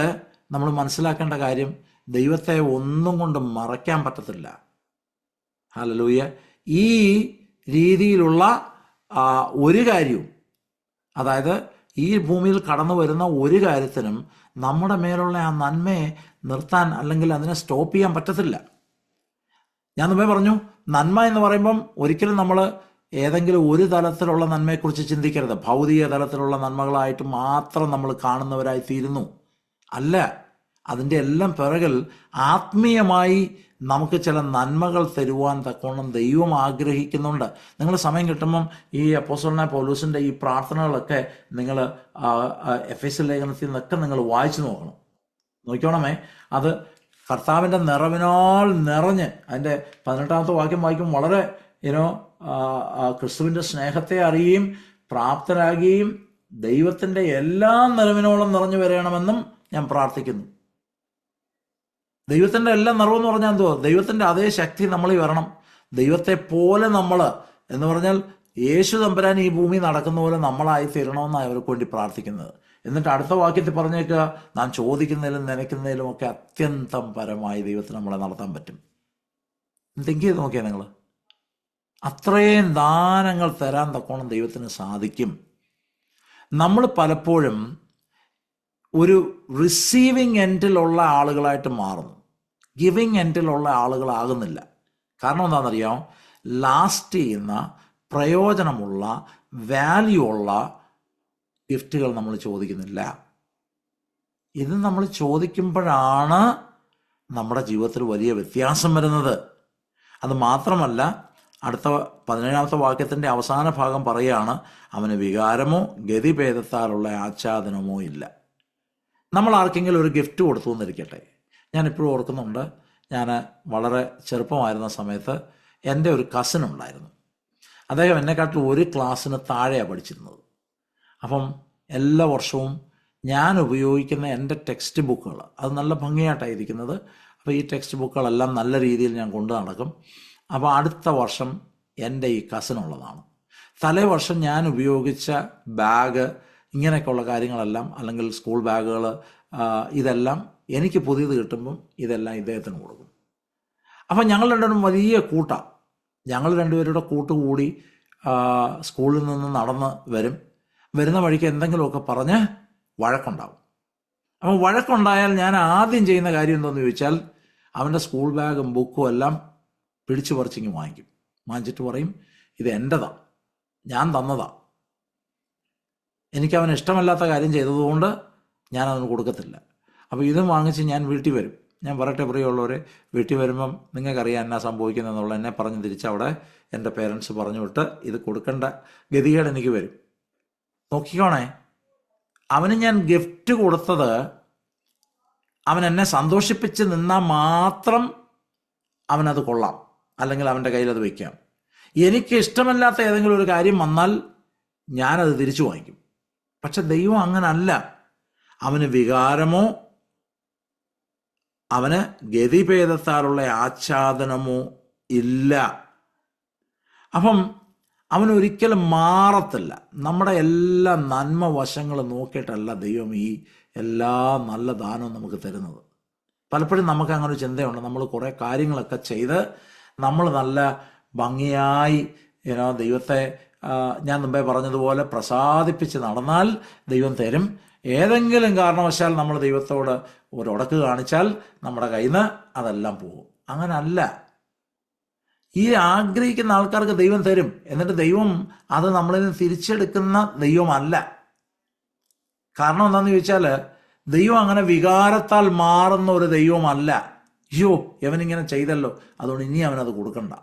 നമ്മൾ മനസ്സിലാക്കേണ്ട കാര്യം ദൈവത്തെ ഒന്നും കൊണ്ട് മറയ്ക്കാൻ പറ്റത്തില്ല. ഹല്ലേലൂയ. ഈ രീതിയിലുള്ള ഒരു കാര്യവും, അതായത് ഈ ഭൂമിയിൽ കടന്നു വരുന്ന ഒരു കാര്യത്തിനും നമ്മുടെ മേലുള്ള ആ നന്മയെ നിർത്താൻ അല്ലെങ്കിൽ അതിനെ സ്റ്റോപ്പ് ചെയ്യാൻ പറ്റത്തില്ല. ഞാൻ മുമ്പേ പറഞ്ഞു, നന്മ എന്ന് പറയുമ്പം ഒരിക്കലും നമ്മൾ ഏതെങ്കിലും ഒരു തലത്തിലുള്ള നന്മയെക്കുറിച്ച് ചിന്തിക്കരുത്. ഭൗതിക തലത്തിലുള്ള നന്മകളായിട്ട് മാത്രം നമ്മൾ കാണുന്നവരായി തീരുന്നു. അല്ല, അതിൻ്റെ എല്ലാം പിറകിൽ ആത്മീയമായി നമുക്ക് ചില നന്മകൾ തരുവാൻ തക്കോണം ദൈവം ആഗ്രഹിക്കുന്നുണ്ട്. നിങ്ങൾ സമയം കിട്ടുമ്പം ഈ അപ്പോസ്തലനായ പൗലോസിൻ്റെ ഈ പ്രാർത്ഥനകളൊക്കെ നിങ്ങൾ എഫെസ്യ ലേഖനത്തിൽ നിന്നൊക്കെ നിങ്ങൾ വായിച്ചു നോക്കണമേ. അത് കർത്താവിൻ്റെ നിറവിനാൽ നിറഞ്ഞ്, അതിൻ്റെ 18ാമത്തെ വാക്യം വായിക്കും, വളരെ ക്രിസ്തുവിൻ്റെ സ്നേഹത്തെ അറിയുകയും പ്രാപ്തരാകുകയും ദൈവത്തിൻ്റെ എല്ലാ നിറവിനോളം നിറഞ്ഞു വരണമെന്നും ഞാൻ പ്രാർത്ഥിക്കുന്നു. ദൈവത്തിൻ്റെ എല്ലാ നിറവെന്ന് പറഞ്ഞാൽ എന്തോ, ദൈവത്തിൻ്റെ അതേ ശക്തി നമ്മളിൽ വരണം. ദൈവത്തെ പോലെ നമ്മൾ എന്ന് പറഞ്ഞാൽ യേശു തമ്പുരാൻ ഈ ഭൂമി നടക്കുന്ന പോലെ നമ്മളായി തീരണമെന്നാണ് അവർക്ക് വേണ്ടി പ്രാർത്ഥിക്കുന്നത്. എന്നിട്ട് അടുത്ത വാക്യത്തിൽ പറഞ്ഞേക്കുക, നാം ചോദിക്കുന്നതിലും നനയ്ക്കുന്നതിലും ഒക്കെ അത്യന്തം പരമായി ദൈവത്തിന് നമ്മളെ നടത്താൻ പറ്റും. തിങ്ക് ചെയ്ത് നോക്കിയാൽ നിങ്ങൾ, അത്രയും ദാനങ്ങൾ തരാൻ തക്കോണം ദൈവത്തിന് സാധിക്കും. നമ്മൾ പലപ്പോഴും ഒരു റിസീവിങ് എൻഡിലുള്ള ആളുകളായിട്ട് മാറുന്നു, ഗിവിങ് എൻഡിലുള്ള ആളുകളാകുന്നില്ല. കാരണം എന്താണെന്നറിയാമോ? ലാസ്റ്റ് ചെയ്യുന്ന, പ്രയോജനമുള്ള, വാല്യൂ ഉള്ള ഗിഫ്റ്റുകൾ നമ്മൾ ചോദിക്കുന്നില്ല. ഇത് നമ്മൾ ചോദിക്കുമ്പോഴാണ് നമ്മുടെ ജീവിതത്തിൽ വലിയ വ്യത്യാസം വരുന്നത്. അത് മാത്രമല്ല, അടുത്ത 17-ാമത്തെ വാക്യത്തിൻ്റെ അവസാന ഭാഗം പറയുകയാണ്, അവന് വികാരമോ ഗതിഭേദത്താലുള്ള ആച്ഛാദനമോ ഇല്ല. നമ്മൾ ആർക്കെങ്കിലും ഒരു ഗിഫ്റ്റ് കൊടുത്തു എന്നിരിക്കട്ടെ. ഞാനിപ്പോഴും ഓർക്കുന്നുണ്ട്, ഞാൻ വളരെ ചെറുപ്പമായിരുന്ന സമയത്ത് എൻ്റെ ഒരു കസിൻ ഉണ്ടായിരുന്നു. അദ്ദേഹം എന്നെക്കാട്ടിൽ ഒരു ക്ലാസ്സിന് താഴെയാണ് പഠിച്ചിരുന്നത്. അപ്പം എല്ലാ വർഷവും ഞാൻ ഉപയോഗിക്കുന്ന എൻ്റെ ടെക്സ്റ്റ് ബുക്കുകൾ അത് നല്ല ഭംഗിയായിട്ടായിരിക്കുന്നത്. അപ്പോൾ ഈ ടെക്സ്റ്റ് ബുക്കുകളെല്ലാം നല്ല രീതിയിൽ ഞാൻ കൊണ്ടു നടക്കും. അപ്പോൾ അടുത്ത വർഷം എൻ്റെ ഈ കസിനുള്ളതാണ്. തലേ വർഷം ഞാൻ ഉപയോഗിച്ച ബാഗ്, ഇങ്ങനെയൊക്കെയുള്ള കാര്യങ്ങളെല്ലാം, അല്ലെങ്കിൽ സ്കൂൾ ബാഗുകൾ, ഇതെല്ലാം എനിക്ക് പുതിയത് കിട്ടുമ്പം ഇതെല്ലാം ഇദ്ദേഹത്തിന് കൊടുക്കും. അപ്പം ഞങ്ങൾ രണ്ടുപേരും വലിയ കൂട്ടാണ്. ഞങ്ങൾ രണ്ടുപേരുടെ കൂട്ടുകൂടി സ്കൂളിൽ നിന്ന് നടന്ന് വരുന്ന വഴിക്ക് എന്തെങ്കിലുമൊക്കെ പറഞ്ഞ് വഴക്കുണ്ടാവും. അപ്പം വഴക്കുണ്ടായാൽ ഞാൻ ആദ്യം ചെയ്യുന്ന കാര്യം എന്താണെന്ന് ചോദിച്ചാൽ, അവൻ്റെ സ്കൂൾ ബാഗും ബുക്കും എല്ലാം പിടിച്ചു പറിച്ചിങ്ങ് വാങ്ങിച്ചിട്ട് പറയും, ഇത് എൻ്റെതാണ്, ഞാൻ തന്നതാണ്. എനിക്കവന് ഇഷ്ടമല്ലാത്ത കാര്യം ചെയ്തതുകൊണ്ട് ഞാനതിന് കൊടുക്കത്തില്ല. അപ്പോൾ ഇതും വാങ്ങിച്ച് ഞാൻ വീട്ടിൽ വരും. ഞാൻ പറയട്ടെ പ്രിയമുള്ളവരെ, വീട്ടിൽ വരുമ്പം നിങ്ങൾക്കറിയാം എന്നാ സംഭവിക്കുന്നതെന്നുള്ള എന്നെ പറഞ്ഞ് തിരിച്ചവിടെ എൻ്റെ പേരൻസ് പറഞ്ഞു വിട്ട് ഇത് കൊടുക്കേണ്ട ഗതികേട് എനിക്ക് വരും. നോക്കിക്കോണേ, അവന് ഞാൻ ഗിഫ്റ്റ് കൊടുത്തത് അവൻ എന്നെ സന്തോഷിപ്പിച്ച് നിന്നാൽ മാത്രം അവനത് കൊള്ളാം, അല്ലെങ്കിൽ അവൻ്റെ കയ്യിൽ അത് വയ്ക്കാം. എനിക്ക് ഇഷ്ടമല്ലാത്ത ഏതെങ്കിലും ഒരു കാര്യം വന്നാൽ ഞാനത് തിരിച്ചു വാങ്ങിക്കും. പക്ഷെ ദൈവം അങ്ങനല്ല. അവന് വികാരമോ അവന് ഗതിഭേദത്താലുള്ള ആച്ഛാദനമോ ഇല്ല. അപ്പം അവനൊരിക്കലും മാറത്തില്ല. നമ്മുടെ എല്ലാ നന്മ വശങ്ങൾ നോക്കിയിട്ടല്ല ദൈവം ഈ എല്ലാ നല്ല ദാനവും നമുക്ക് തരുന്നത്. പലപ്പോഴും നമുക്ക് അങ്ങനെ ഒരു ചിന്തയുണ്ട്, നമ്മൾ കുറേ കാര്യങ്ങളൊക്കെ ചെയ്ത് നമ്മൾ നല്ല ഭംഗിയായി ദൈവത്തെ ഞാൻ മുമ്പേ പറഞ്ഞതുപോലെ പ്രസാദിപ്പിച്ച് നടന്നാൽ ദൈവം തരും. ഏതെങ്കിലും കാരണവശാൽ നമ്മൾ ദൈവത്തോട് ഒരു ഉടക്ക് കാണിച്ചാൽ നമ്മുടെ കയ്യിൽ നിന്ന് അതെല്ലാം പോകും. അങ്ങനല്ല. ഈ ആഗ്രഹിക്കുന്ന ആൾക്കാർക്ക് ദൈവം തരും. എന്നിട്ട് ദൈവം അത് നമ്മളിൽ നിന്ന് തിരിച്ചെടുക്കുന്ന ദൈവമല്ല. കാരണം എന്താണെന്ന് ചോദിച്ചാൽ, ദൈവം അങ്ങനെ വികാരത്താൽ മാറുന്ന ഒരു ദൈവമല്ല. അയ്യോ ഇവനിങ്ങനെ ചെയ്തല്ലോ, അതുകൊണ്ട് ഇനി അവനത് കൊടുക്കണ്ട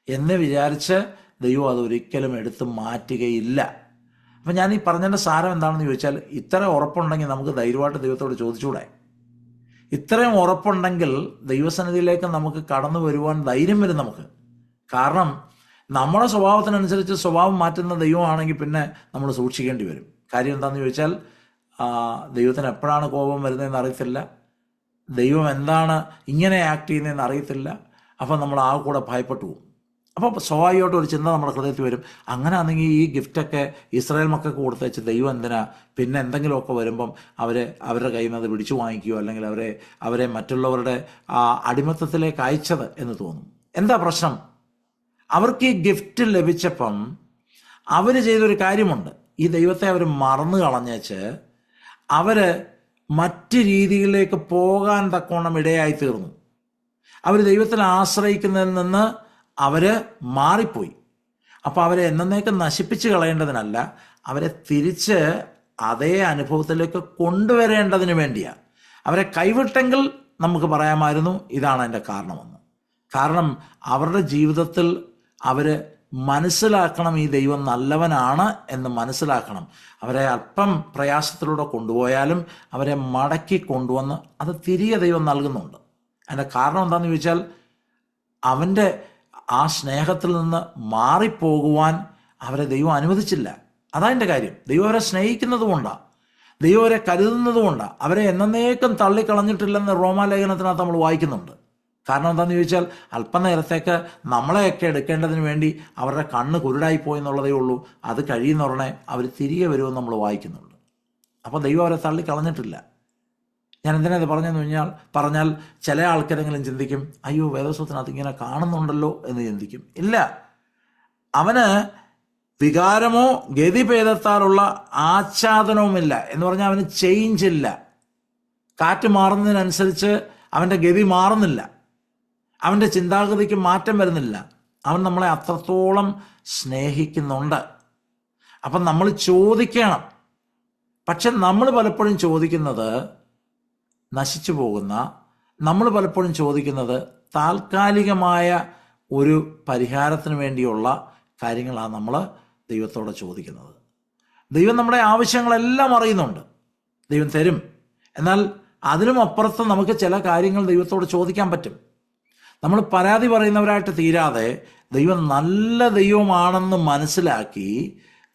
എന്ന് വിചാരിച്ച് ദൈവം അതൊരിക്കലും എടുത്ത് മാറ്റുകയില്ല. അപ്പം ഞാൻ ഈ പറഞ്ഞതിൻ്റെ സാരം എന്താണെന്ന് ചോദിച്ചാൽ, ഇത്ര ഉറപ്പുണ്ടെങ്കിൽ നമുക്ക് ധൈര്യമായിട്ട് ദൈവത്തോട് ചോദിച്ചൂടെ? ഇത്രയും ഉറപ്പുണ്ടെങ്കിൽ ദൈവസന്നിധിയിലേക്ക് നമുക്ക് കടന്നു വരുവാൻ ധൈര്യം വരും നമുക്ക്. കാരണം നമ്മുടെ സ്വഭാവത്തിനനുസരിച്ച് സ്വഭാവം മാറ്റുന്ന ദൈവമാണെങ്കിൽ പിന്നെ നമ്മൾ സൂക്ഷിക്കേണ്ടി വരും. കാര്യം എന്താണെന്ന് ചോദിച്ചാൽ, ദൈവത്തിന് എപ്പോഴാണ് കോപം വരുന്നതെന്ന് അറിയത്തില്ല, ദൈവം എന്താണ് ഇങ്ങനെ ആക്ട് ചെയ്യുന്നതെന്ന് അറിയത്തില്ല. അപ്പം നമ്മൾ ആ കൂടെ ഭയപ്പെട്ടു പോകും. അപ്പോൾ സ്വാഭാവികമായിട്ട് ഒരു ചിന്ത നമ്മുടെ ഹൃദയത്തിൽ വരും, അങ്ങനെ ആണെങ്കിൽ ഈ ഗിഫ്റ്റൊക്കെ ഇസ്രായേൽ മക്കൾക്ക് കൊടുത്തേച്ച് ദൈവം എന്തിനാ പിന്നെ എന്തെങ്കിലുമൊക്കെ വരുമ്പം അവരുടെ കയ്യിൽ നിന്ന് അത് പിടിച്ചു വാങ്ങിക്കുകയോ അല്ലെങ്കിൽ അവരെ മറ്റുള്ളവരുടെ അടിമത്തത്തിലേക്ക് അയച്ചത് എന്ന് തോന്നും. എന്താ പ്രശ്നം? അവർക്ക് ഈ ഗിഫ്റ്റ് ലഭിച്ചപ്പം അവർ ചെയ്തൊരു കാര്യമുണ്ട്. ഈ ദൈവത്തെ അവർ മറന്നു കളഞ്ഞേച്ച് അവർ മറ്റ് രീതിയിലേക്ക് പോകാൻ തക്കവണ്ണം ഇടയായി തീർന്നു. അവർ ദൈവത്തിൽ ആശ്രയിക്കുന്നതിൽ നിന്ന് അവർ മാറിപ്പോയി. അപ്പോൾ അവരെ എന്നേക്കും നശിപ്പിച്ച് കളയേണ്ടതിനല്ല, അവരെ തിരിച്ച് അതേ അനുഭവത്തിലേക്ക് കൊണ്ടുവരേണ്ടതിന് വേണ്ടിയാണ്. അവരെ കൈവിട്ടെങ്കിൽ നമുക്ക് പറയാമായിരുന്നു ഇതാണ് എൻ്റെ കാരണമെന്ന്. കാരണം അവരുടെ ജീവിതത്തിൽ അവർ മനസ്സിലാക്കണം, ഈ ദൈവം നല്ലവനാണ് എന്ന് മനസ്സിലാക്കണം. അവരെ അല്പം പ്രയാസത്തിലൂടെ കൊണ്ടുപോയാലും അവരെ മടക്കി കൊണ്ടുവന്ന് അത് തിരികെ ദൈവം നൽകുന്നുണ്ട്. അതിൻ്റെ കാരണം എന്താണെന്ന് ചോദിച്ചാൽ, അവൻ്റെ ആ സ്നേഹത്തിൽ നിന്ന് മാറിപ്പോകുവാൻ അവരെ ദൈവം അനുവദിച്ചില്ല. അതതിൻ്റെ കാര്യം. ദൈവം അവരെ സ്നേഹിക്കുന്നത് കൊണ്ടാണ്, ദൈവം അവരെ കരുതുന്നത് കൊണ്ടാണ്. അവരെ എന്നേക്കും തള്ളിക്കളഞ്ഞിട്ടില്ലെന്ന് റോമാലേഖനത്തിനകത്ത് നമ്മൾ വായിക്കുന്നുണ്ട്. കാരണം എന്താണെന്ന് ചോദിച്ചാൽ, അല്പനേരത്തേക്ക് നമ്മളെയൊക്കെ എടുക്കേണ്ടതിന് വേണ്ടി അവരുടെ കണ്ണ് കുരുടായിപ്പോയി എന്നുള്ളതേ ഉള്ളൂ. അത് കഴിയുന്ന ഉടനെ അവർ തിരികെ വരുമെന്ന് നമ്മൾ വായിക്കുന്നുണ്ട്. അപ്പോൾ ദൈവം അവരെ തള്ളിക്കളഞ്ഞിട്ടില്ല. ഞാൻ എന്തിനാ ഇത് പറഞ്ഞെന്ന് പറഞ്ഞാൽ ചില ആൾക്കാരെങ്കിലും ചിന്തിക്കും, അയ്യോ വേദപുസ്തകത്തിനകത്ത് ഇങ്ങനെ കാണുന്നുണ്ടല്ലോ എന്ന് ചിന്തിക്കും. ഇല്ല, അവന് വികാരമോ ഗതിഭേദത്താലുള്ള ആച്ഛാദനവുമില്ല എന്ന് പറഞ്ഞാൽ അവന് ചേഞ്ച് ഇല്ല. കാറ്റ് മാറുന്നതിനനുസരിച്ച് അവൻ്റെ ഗതി മാറുന്നില്ല, അവൻ്റെ ചിന്താഗതിക്ക് മാറ്റം വരുന്നില്ല. അവൻ നമ്മളെ അത്രത്തോളം സ്നേഹിക്കുന്നുണ്ട്. അപ്പം നമ്മൾ ചോദിക്കണം. പക്ഷെ നമ്മൾ പലപ്പോഴും ചോദിക്കുന്നത് നശിച്ചു പോകുന്ന, നമ്മൾ പലപ്പോഴും ചോദിക്കുന്നത് താൽക്കാലികമായ ഒരു പരിഹാരത്തിന് വേണ്ടിയുള്ള കാര്യങ്ങളാണ് നമ്മൾ ദൈവത്തോട് ചോദിക്കുന്നത്. ദൈവം നമ്മുടെ ആവശ്യങ്ങളെല്ലാം അറിയുന്നുണ്ട്, ദൈവം തരും. എന്നാൽ അതിനും അപ്പുറത്ത് നമുക്ക് ചില കാര്യങ്ങൾ ദൈവത്തോട് ചോദിക്കാൻ പറ്റും. നമ്മൾ പരാതി പറയുന്നവരായിട്ട് തീരാതെ ദൈവം നല്ല ദൈവമാണെന്ന് മനസ്സിലാക്കി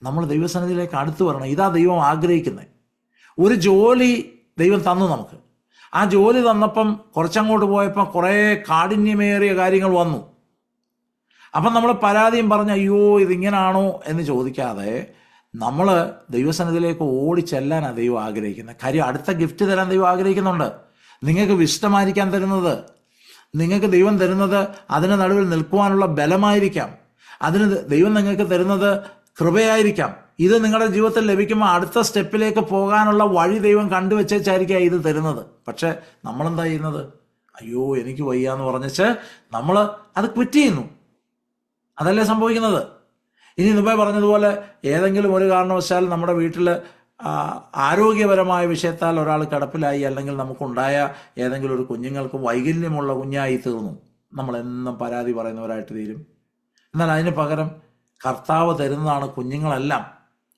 നമ്മൾ ദൈവസന്നിധിയിലേക്ക് അടുത്ത് വരണം. ഇതാ ദൈവം ആഗ്രഹിക്കുന്നത്. ഒരു ജോലി ദൈവം തന്നു നമുക്ക്. ആ ജോലി തന്നപ്പം കുറച്ചങ്ങോട്ട് പോയപ്പോൾ കുറേ കാഠിന്യമേറിയ കാര്യങ്ങൾ വന്നു. അപ്പം നമ്മൾ പരാതിയും പറഞ്ഞ് അയ്യോ ഇതിങ്ങനാണോ എന്ന് ചോദിക്കാതെ നമ്മൾ ദൈവസന്നിധിയിലേക്ക് ഓടി ചെല്ലാനാണ് ദൈവം ആഗ്രഹിക്കുന്നത്. കാര്യം അടുത്ത ഗിഫ്റ്റ് തരാൻ ദൈവം ആഗ്രഹിക്കുന്നുണ്ട്. നിങ്ങൾക്ക് വിശുദ്ധമായിരിക്കാൻ തരുന്നത്, നിങ്ങൾക്ക് ദൈവം തരുന്നത് അതിന് നടുവിൽ നിൽക്കുവാനുള്ള ബലമായിരിക്കാം. അതിന് ദൈവം നിങ്ങൾക്ക് തരുന്നത് കൃപയായിരിക്കാം. ഇത് നിങ്ങളുടെ ജീവിതത്തിൽ ലഭിക്കുമ്പോൾ അടുത്ത സ്റ്റെപ്പിലേക്ക് പോകാനുള്ള വഴി ദൈവം കണ്ടുവച്ചായിരിക്കാം ഇത് തരുന്നത്. പക്ഷെ നമ്മളെന്താ ചെയ്യുന്നത്? അയ്യോ എനിക്ക് വയ്യാന്ന് പറഞ്ഞിട്ട് നമ്മൾ അത് ക്വിറ്റ് ചെയ്യുന്നു. അതല്ലേ സംഭവിക്കുന്നത്. ഇനി മുമ്പേ പറഞ്ഞതുപോലെ ഏതെങ്കിലും ഒരു കാരണവശാൽ നമ്മുടെ വീട്ടിൽ ആരോഗ്യപരമായ വിഷയത്താൽ ഒരാൾ കിടപ്പിലായി, അല്ലെങ്കിൽ നമുക്കുണ്ടായ ഏതെങ്കിലും ഒരു കുഞ്ഞുങ്ങൾക്ക് വൈകല്യമുള്ള കുഞ്ഞായി തീർന്നു, നമ്മളെന്നും പരാതി പറയുന്നവരായിട്ട് തീരും. എന്നാൽ അതിന് പകരം കർത്താവ് തരുന്നതാണ് കുഞ്ഞുങ്ങളെല്ലാം.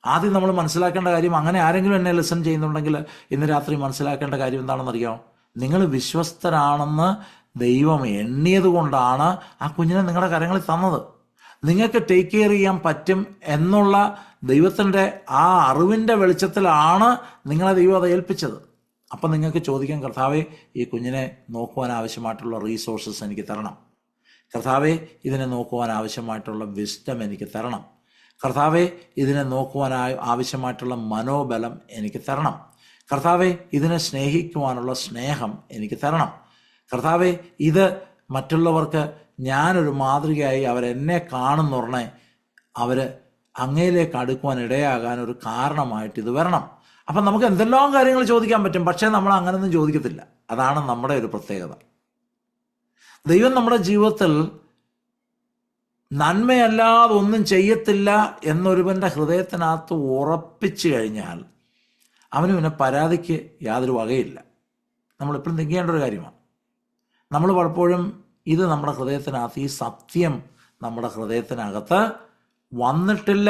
ആദ്യം നമ്മൾ മനസ്സിലാക്കേണ്ട കാര്യം, അങ്ങനെ ആരെങ്കിലും എന്നെ ലിസൺ ചെയ്യുന്നുണ്ടെങ്കിൽ ഇന്ന് രാത്രി മനസ്സിലാക്കേണ്ട കാര്യം എന്താണെന്നറിയാമോ? നിങ്ങൾ വിശ്വസ്തരാണെന്ന് ദൈവം എണ്ണിയത് കൊണ്ടാണ് ആ കുഞ്ഞിനെ നിങ്ങളുടെ കരങ്ങളിൽ തന്നത്. നിങ്ങൾക്ക് ടേക്ക് കെയർ ചെയ്യാൻ പറ്റും എന്നുള്ള ദൈവത്തിൻ്റെ ആ അറിവിൻ്റെ വെളിച്ചത്തിലാണ് നിങ്ങളെ ദൈവം അത് ഏൽപ്പിച്ചത്. അപ്പം നിങ്ങൾക്ക് ചോദിക്കാം, കർത്താവേ ഈ കുഞ്ഞിനെ നോക്കുവാൻ ആവശ്യമായിട്ടുള്ള റീസോഴ്സസ് എനിക്ക് തരണം. കർത്താവേ ഇതിനെ നോക്കുവാൻ ആവശ്യമായിട്ടുള്ള വിസ്ഡം എനിക്ക് തരണം. കർത്താവേ ഇതിനെ നോക്കുവാൻ ആവശ്യമായിട്ടുള്ള മനോബലം എനിക്ക് തരണം. കർത്താവേ ഇതിനെ സ്നേഹിക്കുവാനുള്ള സ്നേഹം എനിക്ക് തരണം. കർത്താവേ ഇത് മറ്റുള്ളവർക്ക് ഞാനൊരു മാതൃകയായി അവരെന്നെ കാണുന്നുടനെ അവർ അങ്ങയിലേക്ക് അടുക്കുവാൻ ഇടയാകാൻ ഒരു കാരണമായിട്ട് ഇത് വരണം. അപ്പം നമുക്ക് എന്തെല്ലാം കാര്യങ്ങൾ ചോദിക്കാൻ പറ്റും, പക്ഷേ നമ്മൾ അങ്ങനെയൊന്നും ചോദിക്കത്തില്ല. അതാണ് നമ്മുടെ ഒരു പ്രത്യേകത. ദൈവം നമ്മുടെ ജീവിതത്തിൽ നന്മയല്ലാതെ ഒന്നും ചെയ്യത്തില്ല എന്നൊരുവൻ്റെ ഹൃദയത്തിനകത്ത് ഉറപ്പിച്ചു കഴിഞ്ഞാൽ അവന് പിന്നെ പരാതിക്ക് യാതൊരു വകയില്ല. നമ്മളെപ്പോഴും തിങ്കേണ്ട ഒരു കാര്യമാണ്. നമ്മൾ പലപ്പോഴും ഇത് നമ്മുടെ ഹൃദയത്തിനകത്ത്, ഈ സത്യം നമ്മുടെ ഹൃദയത്തിനകത്ത് വന്നിട്ടില്ല.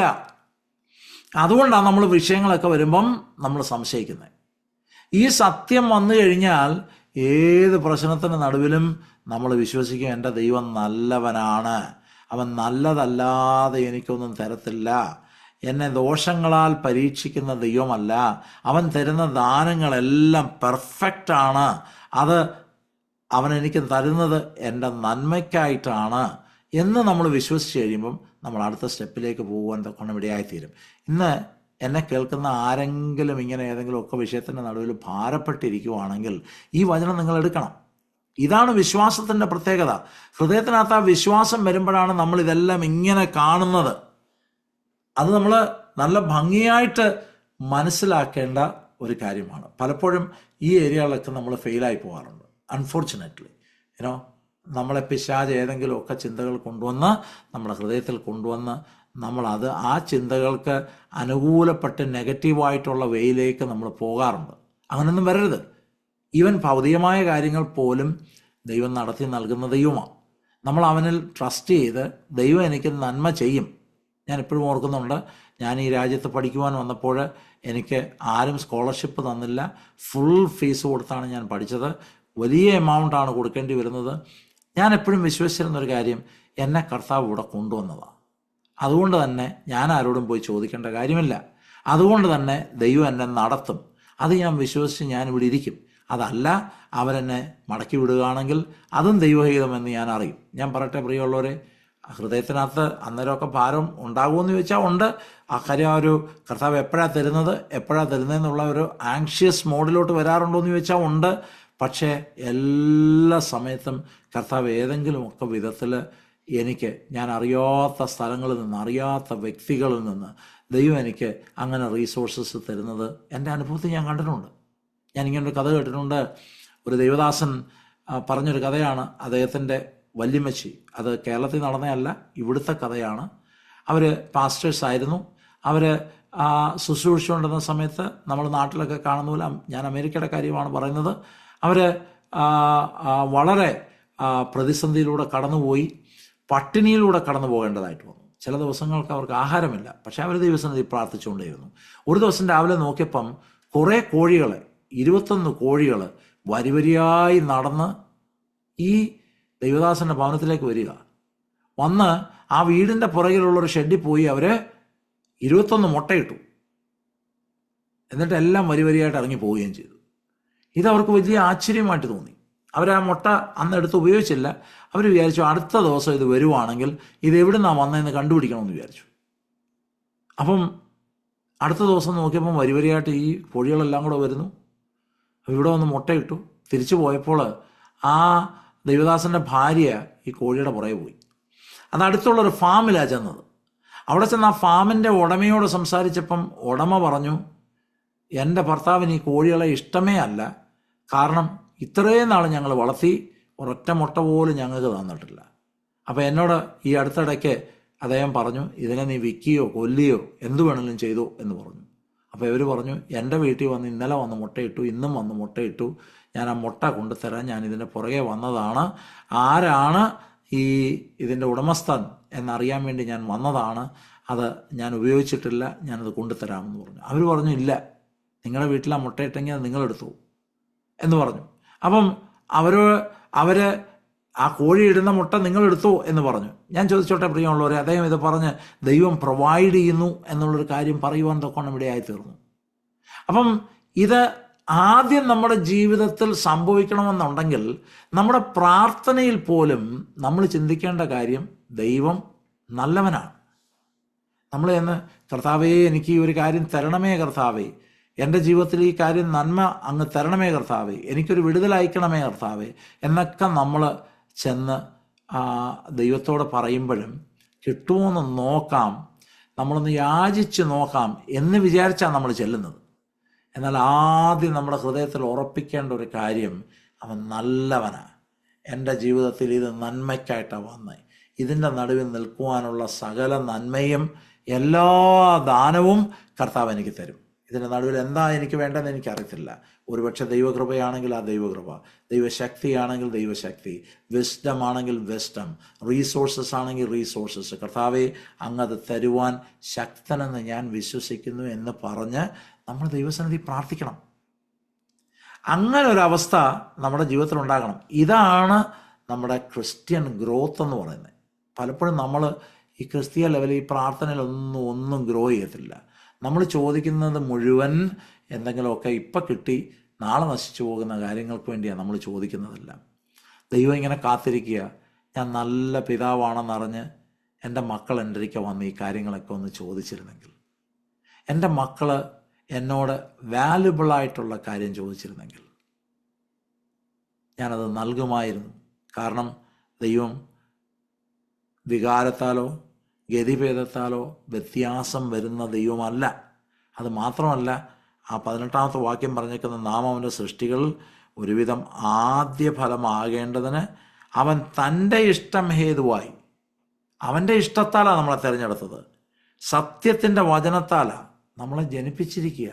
അതുകൊണ്ടാണ് നമ്മൾ വിഷയങ്ങളൊക്കെ വരുമ്പം നമ്മൾ സംശയിക്കുന്നത്. ഈ സത്യം വന്നു കഴിഞ്ഞാൽ ഏത് പ്രശ്നത്തിന് നടുവിലും നമ്മൾ വിശ്വസിക്കും, എൻ്റെ ദൈവം നല്ലവനാണ്, അവൻ നല്ലതല്ലാതെ എനിക്കൊന്നും തരത്തില്ല, എന്നെ ദോഷങ്ങളാൽ പരീക്ഷിക്കുന്ന ദൈവമല്ല, അവൻ തരുന്ന ദാനങ്ങളെല്ലാം പെർഫെക്റ്റാണ്, അത് അവൻ എനിക്ക് തരുന്നത് എൻ്റെ നന്മയ്ക്കായിട്ടാണ് എന്ന് നമ്മൾ വിശ്വസിച്ച് കഴിയുമ്പം നമ്മൾ അടുത്ത സ്റ്റെപ്പിലേക്ക് പോകുവാൻ തൊക്കണം ഇടയായിത്തീരും. ഇന്ന് എന്നെ കേൾക്കുന്ന ആരെങ്കിലും ഇങ്ങനെ ഏതെങ്കിലും ഒക്കെ വിഷയത്തിൻ്റെ നടുവിൽ ഭാരപ്പെട്ടിരിക്കുവാണെങ്കിൽ ഈ വചനം നിങ്ങൾ എടുക്കണം. ഇതാണ് വിശ്വാസത്തിൻ്റെ പ്രത്യേകത. ഹൃദയത്തിനകത്ത് ആ വിശ്വാസം വരുമ്പോഴാണ് നമ്മൾ ഇതെല്ലാം ഇങ്ങനെ കാണുന്നത്. അത് നമ്മൾ നല്ല ഭംഗിയായിട്ട് മനസ്സിലാക്കേണ്ട ഒരു കാര്യമാണ്. പലപ്പോഴും ഈ ഏരിയകളിലൊക്കെ നമ്മൾ ഫെയിലായി പോകാറുണ്ട്. അൺഫോർച്ചുനേറ്റ്ലി നമ്മളെ പിശാച് ഏതെങ്കിലുമൊക്കെ ചിന്തകൾ കൊണ്ടുവന്ന് നമ്മുടെ ഹൃദയത്തിൽ കൊണ്ടുവന്ന് നമ്മളത് ആ ചിന്തകൾക്ക് അനുകൂലപ്പെട്ട് നെഗറ്റീവായിട്ടുള്ള വേയിലേക്ക് നമ്മൾ പോകാറുണ്ട്. അങ്ങനെയൊന്നും വരരുത്. ഈവൻ ഭൗതികമായ കാര്യങ്ങൾ പോലും ദൈവം നടത്തി നൽകുന്ന ദൈവമാണ്. നമ്മൾ അവനിൽ ട്രസ്റ്റ് ചെയ്ത് ദൈവം എനിക്ക് നന്മ ചെയ്യും. ഞാൻ എപ്പോഴും ഓർക്കുന്നുണ്ട്, ഞാൻ ഈ രാജ്യത്ത് പഠിക്കുവാൻ വന്നപ്പോൾ എനിക്ക് ആരും സ്കോളർഷിപ്പ് തന്നില്ല. ഫുൾ ഫീസ് കൊടുത്താണ് ഞാൻ പഠിച്ചത്. വലിയ എമൗണ്ടാണ് കൊടുക്കേണ്ടി വരുന്നത്. ഞാൻ എപ്പോഴും വിശ്വസിച്ചിരുന്നൊരു കാര്യം, എന്നെ കർത്താവ് ഇവിടെ കൊണ്ടുവന്നതാണ്. അതുകൊണ്ട് തന്നെ ഞാൻ ആരോടും പോയി ചോദിക്കേണ്ട കാര്യമില്ല. അതുകൊണ്ട് തന്നെ ദൈവം എന്നെ നടത്തും. അത് ഞാൻ വിശ്വസിച്ച് ഞാനിവിടെ ഇരിക്കും. അതല്ല അവരെന്നെ മടക്കി വിടുകയാണെങ്കിൽ അതും ദൈവഹിതമെന്ന് ഞാൻ അറിയും. ഞാൻ പറയട്ടെ പ്രിയമുള്ളവരെ, ഹൃദയത്തിനകത്ത് അന്നേരമൊക്കെ ഭാരം ഉണ്ടാകുമെന്ന് ചോദിച്ചാൽ ഉണ്ട്. ആ കാര്യം ഒരു കർത്താവ് എപ്പോഴാണ് തരുന്നതെന്നുള്ള ഒരു ആങ്ഷ്യസ് മോഡിലോട്ട് വരാറുണ്ടോ എന്ന് ചോദിച്ചാൽ ഉണ്ട്. പക്ഷേ എല്ലാ സമയത്തും കർത്താവ് ഏതെങ്കിലുമൊക്കെ വിധത്തിൽ എനിക്ക് ഞാൻ അറിയാത്ത സ്ഥലങ്ങളിൽ നിന്ന്, അറിയാത്ത വ്യക്തികളിൽ നിന്ന് ദൈവം എനിക്ക് അങ്ങനെ റീസോഴ്സസ് തരുന്നത് എൻ്റെ അനുഭവത്തിൽ ഞാൻ കണ്ടിട്ടുണ്ട്. ഞാനിങ്ങനൊരു കഥ കേട്ടിട്ടുണ്ട്. ഒരു ദൈവദാസൻ പറഞ്ഞൊരു കഥയാണ്. അദ്ദേഹത്തിൻ്റെ വല്യമ്മച്ചി, അത് കേരളത്തിൽ നടന്നതല്ല, ഇവിടുത്തെ കഥയാണ്. അവർ പാസ്റ്റേഴ്സ് ആയിരുന്നു. അവർ ശുശ്രൂഷിച്ചുകൊണ്ടിരുന്ന സമയത്ത് നമ്മൾ നാട്ടിലൊക്കെ കാണുന്ന പോലെ, ഞാൻ അമേരിക്കയുടെ കാര്യമാണ് പറയുന്നത്, അവർ വളരെ പ്രതിസന്ധിയിലൂടെ കടന്നുപോയി. പട്ടിണിയിലൂടെ കടന്നു പോകേണ്ടതായിട്ട് വന്നു. ചില ദിവസങ്ങൾക്ക് അവർക്ക് ആഹാരമില്ല, പക്ഷെ അവർ ദൈവസന്നിധി പ്രാർത്ഥിച്ചുകൊണ്ടേയിരുന്നു. ഒരു ദിവസം രാവിലെ നോക്കിയപ്പം കുറേ കോഴികൾ, 21 കോഴികൾ വരിവരിയായി നടന്ന് ഈ ദൈവദാസൻ്റെ ഭവനത്തിലേക്ക് വരിക. വന്ന് ആ വീടിൻ്റെ പുറകിലുള്ളൊരു ഷെഡിൽ പോയി അവർ 21 മുട്ടയിട്ടു. എന്നിട്ട് എല്ലാം വരിവരിയായിട്ട് ഇറങ്ങി പോവുകയും ചെയ്തു. ഇതവർക്ക് വലിയ ആശ്ചര്യമായിട്ട് തോന്നി. അവർ ആ മുട്ട അന്ന് എടുത്ത് ഉപയോഗിച്ചില്ല. അവർ വിചാരിച്ചു അടുത്ത ദിവസം ഇത് വരുവാണെങ്കിൽ ഇത് എവിടെ നിന്നാണ് വന്നതെന്ന് കണ്ടുപിടിക്കണമെന്ന് വിചാരിച്ചു. അപ്പം അടുത്ത ദിവസം നോക്കിയപ്പം വരിവരിയായിട്ട് ഈ കോഴികളെല്ലാം കൂടെ വരുന്നു. ഇവിടെ വന്ന് മുട്ടയിട്ടു. തിരിച്ചു പോയപ്പോൾ ആ ദൈവദാസൻ്റെ ഭാര്യ ഈ കോഴിയുടെ പുറകെ പോയി. അത് അടുത്തുള്ളൊരു ഫാമിലാണ് ചെന്നത്. അവിടെ ചെന്ന് ആ ഫാമിൻ്റെ ഉടമയോട് സംസാരിച്ചപ്പം ഉടമ പറഞ്ഞു, എൻ്റെ ഭർത്താവിന് ഈ കോഴികളെ ഇഷ്ടമേ അല്ല. കാരണം ഇത്രയും നാൾ ഞങ്ങൾ വളർത്തി ഒരൊറ്റ മുട്ട പോലും ഞങ്ങൾക്ക് തന്നിട്ടില്ല. അപ്പോൾ എന്നോട് ഈ അടുത്തിടയ്ക്ക് അദ്ദേഹം പറഞ്ഞു, ഇതിനെ നീ വിൽക്കുകയോ കൊല്ലുകയോ എന്തു വേണമെങ്കിലും ചെയ്തു എന്ന് പറഞ്ഞു. അപ്പോൾ ഇവർ പറഞ്ഞു, എൻ്റെ വീട്ടിൽ വന്ന് ഇന്നലെ വന്ന് മുട്ടയിട്ടു, ഇന്നും വന്ന് മുട്ടയിട്ടു, ഞാൻ ആ മുട്ട കൊണ്ടുതരാൻ ഞാൻ ഇതിൻ്റെ പുറകെ വന്നതാണ്. ആരാണ് ഇതിൻ്റെ ഉടമസ്ഥൻ എന്നറിയാൻ വേണ്ടി ഞാൻ വന്നതാണ്. അത് ഞാൻ ഉപയോഗിച്ചിട്ടില്ല, ഞാനത് കൊണ്ടുതരാമെന്ന് പറഞ്ഞു. അവർ പറഞ്ഞു, ഇല്ല, നിങ്ങളുടെ വീട്ടിൽ ആ മുട്ടയിട്ടെങ്കിൽ അത് നിങ്ങളെടുത്തു എന്ന് പറഞ്ഞു. അപ്പം അവർ ആ കോഴി ഇടുന്ന മുട്ട നിങ്ങളെടുത്തു എന്ന് പറഞ്ഞു. ഞാൻ ചോദിച്ചോട്ടെ പ്രിയമുള്ളവരെ, അദ്ദേഹം ഇത് പറഞ്ഞ് ദൈവം പ്രൊവൈഡ് ചെയ്യുന്നു എന്നുള്ളൊരു കാര്യം പറയുവാൻ തൊക്കണം ഇവിടെയായി തീർന്നു. അപ്പം ഇത് ആദ്യം നമ്മുടെ ജീവിതത്തിൽ സംഭവിക്കണമെന്നുണ്ടെങ്കിൽ നമ്മുടെ പ്രാർത്ഥനയിൽ പോലും നമ്മൾ ചിന്തിക്കേണ്ട കാര്യം ദൈവം നല്ലവനാണ്. നമ്മൾ എന്ന് കർത്താവേ എനിക്ക് ഈ ഒരു കാര്യം തരണമേ കർത്താവേ, എൻ്റെ ജീവിതത്തിൽ ഈ കാര്യം നന്മ അങ്ങ് തരണമേ കർത്താവേ, എനിക്കൊരു വിടുതലയക്കണമേ കർത്താവേ എന്നൊക്കെ നമ്മൾ ചെന്ന് ദൈവത്തോട് പറയുമ്പോഴും കിട്ടുമോയെന്ന് നോക്കാം, നമ്മളൊന്ന് യാചിച്ച് നോക്കാം എന്ന് വിചാരിച്ചാണ് നമ്മൾ ചെല്ലുന്നത്. എന്നാൽ ആദ്യം നമ്മുടെ ഹൃദയത്തിൽ ഉറപ്പിക്കേണ്ട ഒരു കാര്യം, അവൻ നല്ലവനാണ്. എൻ്റെ ജീവിതത്തിൽ ഇത് നന്മയ്ക്കായിട്ടാണ് വന്നത്. ഇതിൻ്റെ നടുവിൽ നിൽക്കുവാനുള്ള സകല നന്മയും എല്ലാ ദാനവും കർത്താവ് എനിക്ക് തരും. ഇതിൻ്റെ നടുവിൽ എന്താ എനിക്ക് വേണ്ടതെന്ന് എനിക്കറിയത്തില്ല. ഒരുപക്ഷെ ദൈവകൃപയാണെങ്കിൽ ആ ദൈവകൃപ, ദൈവശക്തിയാണെങ്കിൽ ദൈവശക്തി, വിസ്ഡം ആണെങ്കിൽ വിസ്ഡം, റീസോഴ്സസ് ആണെങ്കിൽ റീസോഴ്സസ്. കർത്താവെ അങ്ങത് തരുവാൻ ശക്തനെന്ന് ഞാൻ വിശ്വസിക്കുന്നു എന്ന് പറഞ്ഞ് നമ്മൾ ദൈവസന്നിധി പ്രാർത്ഥിക്കണം. അങ്ങനെ ഒരവസ്ഥ നമ്മുടെ ജീവിതത്തിൽ ഉണ്ടാകണം. ഇതാണ് നമ്മുടെ ക്രിസ്ത്യൻ ഗ്രോത്ത് എന്ന് പറയുന്നത്. പലപ്പോഴും നമ്മൾ ഈ ക്രിസ്തീയ ലെവലിൽ ഈ പ്രാർത്ഥനയിൽ ഒന്നും ഗ്രോ ചെയ്യത്തില്ല. നമ്മൾ ചോദിക്കുന്നത് മുഴുവൻ എന്തെങ്കിലുമൊക്കെ ഇപ്പം കിട്ടി നാളെ നശിച്ചു പോകുന്ന കാര്യങ്ങൾക്ക് വേണ്ടിയാണ് നമ്മൾ ചോദിക്കുന്നതെല്ലാം. ദൈവം ഇങ്ങനെ കാത്തിരിക്കുക, ഞാൻ നല്ല പിതാവാണെന്നറിഞ്ഞ് എൻ്റെ മക്കൾ എൻ്റെ അടുക്കൽ വന്ന് ഈ കാര്യങ്ങളൊക്കെ ഒന്ന് ചോദിച്ചിരുന്നെങ്കിൽ, എൻ്റെ മക്കൾ എന്നോട് വാല്യുബിളായിട്ടുള്ള കാര്യം ചോദിച്ചിരുന്നെങ്കിൽ ഞാനത് നൽകുമായിരുന്നു. കാരണം ദൈവം വികാരത്താലോ ഗതിഭേദത്താലോ വ്യത്യാസം വരുന്ന ദൈവമല്ല. അത് മാത്രമല്ല, ആ 18ാമത്തെ വാക്യം പറഞ്ഞേക്കുന്ന നാം അവൻ്റെ സൃഷ്ടികൾ ഒരുവിധം ആദ്യ ഫലമാകേണ്ടതിന് അവൻ തൻ്റെ ഇഷ്ടം ഹേതുവായി, അവൻ്റെ ഇഷ്ടത്താലാണ് നമ്മളെ തിരഞ്ഞെടുത്തത്, സത്യത്തിൻ്റെ വചനത്താലാണ് നമ്മളെ ജനിപ്പിച്ചിരിക്കുക,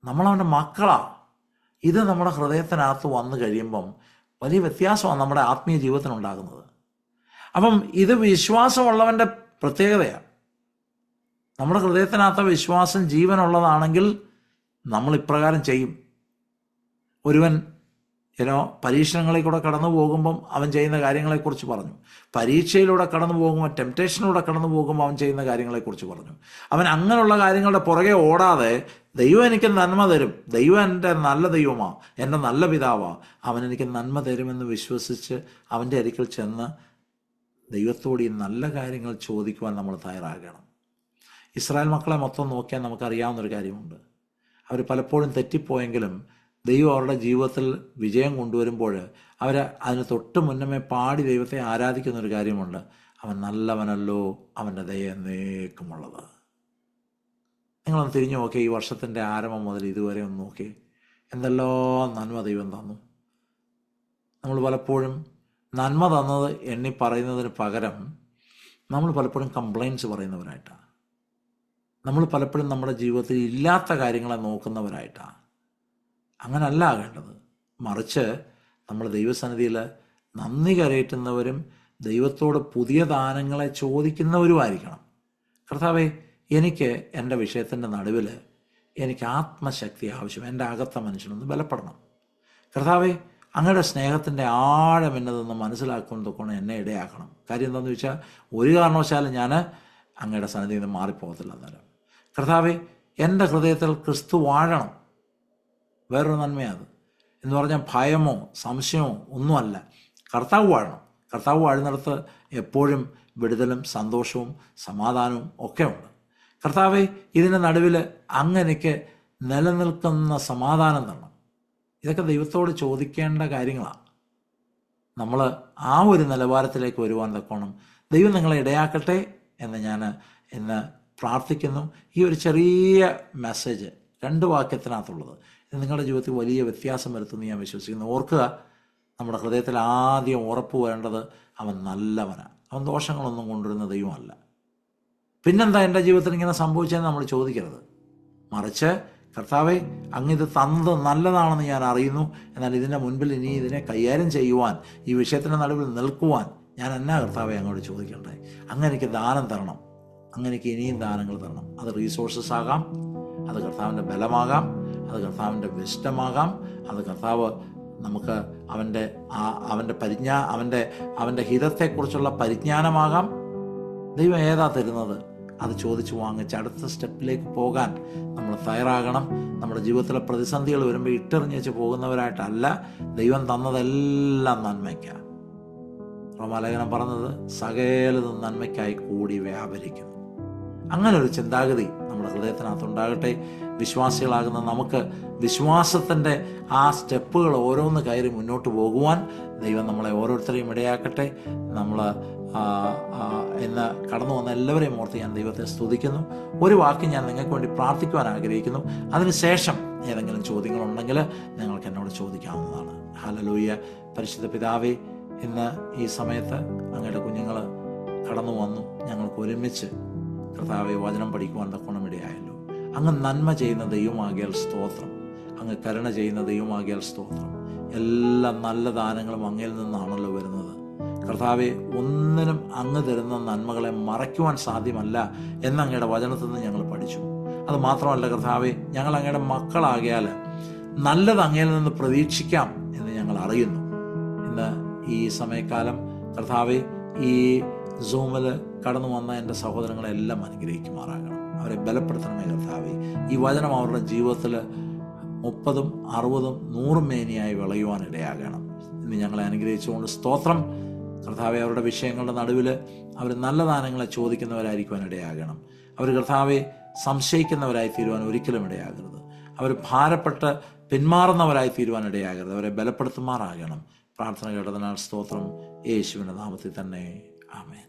നമ്മളവൻ്റെ മക്കളാണ്. ഇത് നമ്മുടെ ഹൃദയത്തിനകത്ത് വന്നു കഴിയുമ്പം വലിയ വ്യത്യാസമാണ് നമ്മുടെ ആത്മീയ ജീവിതത്തിനുണ്ടാകുന്നത്. അപ്പം ഇത് വിശ്വാസമുള്ളവൻ്റെ പ്രത്യേകതയാണ്. നമ്മുടെ ഹൃദയത്തിനകത്ത് വിശ്വാസം ജീവനുള്ളതാണെങ്കിൽ നമ്മൾ ഇപ്രകാരം ചെയ്യും. ഒരുവൻ പരീക്ഷണങ്ങളിൽ കൂടെ കടന്നു പോകുമ്പം അവൻ ചെയ്യുന്ന കാര്യങ്ങളെക്കുറിച്ച് പറഞ്ഞു. പരീക്ഷയിലൂടെ കടന്നു പോകുമ്പോൾ, ടെംപ്റ്റേഷനിലൂടെ കടന്നു പോകുമ്പോൾ അവൻ ചെയ്യുന്ന കാര്യങ്ങളെക്കുറിച്ച് പറഞ്ഞു. അവൻ അങ്ങനെയുള്ള കാര്യങ്ങളുടെ പുറകെ ഓടാതെ ദൈവം എനിക്ക് നന്മ തരും, ദൈവം എൻ്റെ നല്ല ദൈവമാണ്, എൻ്റെ നല്ല പിതാവാണ്, അവൻ എനിക്ക് നന്മ തരുമെന്ന് വിശ്വസിച്ച് അവൻ്റെ അരികിൽ ചെന്ന് ദൈവത്തോട് ഈ നല്ല കാര്യങ്ങൾ ചോദിക്കുവാൻ നമ്മൾ തയ്യാറാകണം. ഇസ്രായേൽ മക്കളെ മൊത്തം നോക്കിയാൽ നമുക്കറിയാവുന്നൊരു കാര്യമുണ്ട്. അവർ പലപ്പോഴും തെറ്റിപ്പോയെങ്കിലും ദൈവം അവരുടെ ജീവിതത്തിൽ വിജയം കൊണ്ടുവരുമ്പോൾ അവർ അതിന് തൊട്ട് മുന്നമേ പാടി ദൈവത്തെ ആരാധിക്കുന്നൊരു കാര്യമുണ്ട്. അവൻ നല്ലവനല്ലോ, അവൻ്റെ ദയ എന്നേക്കുമുള്ളത്. നിങ്ങളൊന്ന് തിരിഞ്ഞു നോക്കി, ഈ വർഷത്തിൻ്റെ ആരംഭം മുതൽ ഇതുവരെ ഒന്ന് നോക്കി, എന്തെല്ലാം നന്മ ദൈവം തന്നു. നമ്മൾ പലപ്പോഴും നന്മ തന്നത് എണ്ണി പറയുന്നതിന് പകരം നമ്മൾ പലപ്പോഴും കംപ്ലൈൻറ്റ്സ് പറയുന്നവരായിട്ടാണ്. നമ്മൾ പലപ്പോഴും നമ്മുടെ ജീവിതത്തിൽ ഇല്ലാത്ത കാര്യങ്ങളെ നോക്കുന്നവരായിട്ടാണ്. അങ്ങനല്ല ആകേണ്ടത്. മറിച്ച് നമ്മൾ ദൈവസന്നിധിയിൽ നന്ദി കരയറ്റുന്നവരും ദൈവത്തോട് പുതിയ ദാനങ്ങളെ ചോദിക്കുന്നവരുമായിരിക്കണം. കർത്താവേ, എനിക്ക് എൻ്റെ വിഷയത്തിൻ്റെ നടുവിൽ എനിക്ക് ആത്മശക്തി ആവശ്യം, എൻ്റെ അകത്ത മനുഷ്യനൊന്ന് ബലപ്പെടണം. കർത്താവേ, അങ്ങയുടെ സ്നേഹത്തിൻ്റെ ആഴം എന്നതെന്ന് മനസ്സിലാക്കുന്നതൊക്കെ എന്നെ ഇടയാക്കണം. കാര്യം എന്താണെന്ന് ചോദിച്ചാൽ, ഒരു കാരണവശാലും ഞാൻ അങ്ങയുടെ സന്നിധിയിൽ നിന്ന് മാറിപ്പോകത്തില്ല. അന്നേരം കർത്താവേ, എൻ്റെ ഹൃദയത്തിൽ ക്രിസ്തു വാഴണം. വേറൊരു നന്മയാണ് എന്ന് പറഞ്ഞാൽ ഭയമോ സംശയമോ ഒന്നുമല്ല. കർത്താവ് വാഴണം. കർത്താവ് വാഴുന്നിടത്ത് എപ്പോഴും വിടുതലും സന്തോഷവും സമാധാനവും ഒക്കെ ഉണ്ട്. കർത്താവെ, ഇതിൻ്റെ നടുവിൽ അങ്ങനെക്ക് നിലനിൽക്കുന്ന സമാധാനം തരണം. ഇതൊക്കെ ദൈവത്തോട് ചോദിക്കേണ്ട കാര്യങ്ങളാണ്. നമ്മൾ ആ ഒരു നിലവാരത്തിലേക്ക് വരുവാൻ തക്കോണം ദൈവം നിങ്ങളെ ഇടയാക്കട്ടെ എന്ന് ഞാൻ ഇന്ന് പ്രാർത്ഥിക്കുന്നു. ഈ ഒരു ചെറിയ മെസ്സേജ് 2 വാക്യത്തിനകത്തുള്ളത് ഇത് നിങ്ങളുടെ ജീവിതത്തിൽ വലിയ വ്യത്യാസം വരുത്തുമെന്ന് ഞാൻ വിശ്വസിക്കുന്നു. ഓർക്കുക, നമ്മുടെ ഹൃദയത്തിൽ ആദ്യം ഉറപ്പ് വേണ്ടത് അവൻ നല്ലവനാണ്. അവൻ ദോഷങ്ങളൊന്നും കൊണ്ടുവരുന്ന ദൈവമല്ല. പിന്നെന്താ എൻ്റെ ജീവിതത്തിൽ ഇങ്ങനെ സംഭവിച്ചതെന്ന് നമ്മൾ ചോദിക്കരുത്. മറിച്ച്, കർത്താവെ, അങ്ങിത് തന്നത് നല്ലതാണെന്ന് ഞാൻ അറിയുന്നു. എന്നാൽ ഇതിൻ്റെ മുൻപിൽ ഇനി ഇതിനെ കൈകാര്യം ചെയ്യുവാൻ, ഈ വിഷയത്തിൻ്റെ നടുവിൽ നിൽക്കുവാൻ ഞാൻ എന്നാ കർത്താവെ അങ്ങോട്ട് ചോദിക്കണ്ടേ? അങ്ങനെക്ക് ദാനം തരണം. അങ്ങനെക്ക് ഇനിയും ദാനങ്ങൾ തരണം. അത് റീസോഴ്സസ് ആകാം, അത് കർത്താവിൻ്റെ ബലമാകാം, അത് കർത്താവിൻ്റെ വിഷ്ടമാകാം, അത് കർത്താവ് നമുക്ക് അവൻ്റെ ഹിതത്തെക്കുറിച്ചുള്ള പരിജ്ഞാനമാകാം. ദൈവം ഏതാ തരുന്നത് അത് ചോദിച്ചു വാങ്ങിച്ച് അടുത്ത സ്റ്റെപ്പിലേക്ക് പോകാൻ നമ്മൾ തയ്യാറാകണം. നമ്മുടെ ജീവിതത്തിലെ പ്രതിസന്ധികൾ വരുമ്പോൾ ഇട്ടെറിഞ്ഞേച്ച് പോകുന്നവരായിട്ടല്ല. ദൈവം തന്നതെല്ലാം നന്മയ്ക്കാണ്. റോമാലേഖനം പറഞ്ഞത് സകലതും നന്മയ്ക്കായി കൂടി വ്യാപരിക്കുന്നു. അങ്ങനെ ഒരു ചിന്താഗതി നമ്മുടെ ഹൃദയത്തിനകത്തുണ്ടാകട്ടെ. വിശ്വാസികളാകുന്ന നമുക്ക് വിശ്വാസത്തിൻ്റെ ആ സ്റ്റെപ്പുകൾ ഓരോന്ന് കയറി മുന്നോട്ട് പോകുവാൻ ദൈവം നമ്മളെ ഓരോരുത്തരെയും ഇടയാക്കട്ടെ. നമ്മൾ ഇന്ന് കടന്നു വന്ന എല്ലാവരെയും ഓർത്ത് ഞാൻ ദൈവത്തെ സ്തുതിക്കുന്നു. ഒരു വാക്ക് ഞാൻ നിങ്ങൾക്ക് വേണ്ടി പ്രാർത്ഥിക്കുവാൻ ആഗ്രഹിക്കുന്നു. അതിനുശേഷം ഏതെങ്കിലും ചോദ്യങ്ങളുണ്ടെങ്കിൽ നിങ്ങൾക്ക് എന്നോട് ചോദിക്കാവുന്നതാണ്. ഹല്ലേലൂയ. പരിശുദ്ധ പിതാവേ, ഇന്ന് ഈ സമയത്ത് അങ്ങയുടെ കുഞ്ഞുങ്ങൾ കടന്നു വന്നു. ഞങ്ങൾക്ക് ഒരുമിച്ച് കർത്താവെ വചനം പഠിക്കുവാൻ തക്കോണം ഇടയായല്ലോ. അങ്ങ് നന്മ ചെയ്യുന്ന ദൈവമാകിയാൽ സ്തോത്രം. അങ്ങ് കരുണ ചെയ്യുന്ന ദൈവമാകിയാൽ സ്തോത്രം. എല്ലാ നല്ല ദാനങ്ങളും അങ്ങയിൽ നിന്നാണല്ലോ വരുന്നത്. കർത്താവെ, ഒന്നിനും അങ്ങ് തരുന്ന നന്മകളെ മറയ്ക്കുവാൻ സാധ്യമല്ല എന്ന് അങ്ങയുടെ വചനത്തിൽ നിന്ന് ഞങ്ങൾ പഠിച്ചു. അത് മാത്രമല്ല കർത്താവെ, ഞങ്ങൾ അങ്ങയുടെ മക്കളാകിയാൽ നല്ലത് അങ്ങയിൽ നിന്ന് പ്രതീക്ഷിക്കാം എന്ന് ഞങ്ങൾ അറിയുന്നു. ഇന്ന് ഈ സമയക്കാലം കർത്താവെ, ഈ സൂമിൽ കടന്നു വന്ന എൻ്റെ സഹോദരങ്ങളെല്ലാം അനുഗ്രഹിക്കുമാറാകണം. അവരെ ബലപ്പെടുത്തണമേ കർത്താവെ. ഈ വചനം അവരുടെ ജീവിതത്തിൽ 30, 60, 100 മേനിയായി വിളയുവാൻ ഇടയാകണം. ഇന്ന് ഞങ്ങളെ അനുഗ്രഹിച്ചുകൊണ്ട് സ്തോത്രം. കർത്താവെ, അവരുടെ വിഷയങ്ങളുടെ നടുവിൽ അവർ നല്ല ദാനങ്ങളെ ചോദിക്കുന്നവരായിരിക്കുവാൻ ഇടയാകണം. അവർ കർത്താവെ സംശയിക്കുന്നവരായി തീരുവാൻ ഒരിക്കലും ഇടയാകരുത്. അവർ ഭാരപ്പെട്ട് പിന്മാറുന്നവരായി തീരുവാൻ ഇടയാകരുത്. അവരെ ബലപ്പെടുത്തുമാറാകണം. പ്രാർത്ഥന കേട്ടതിനാൽ സ്തോത്രം. യേശുവിൻ്റെ നാമത്തിൽ തന്നെ. ആമേൻ.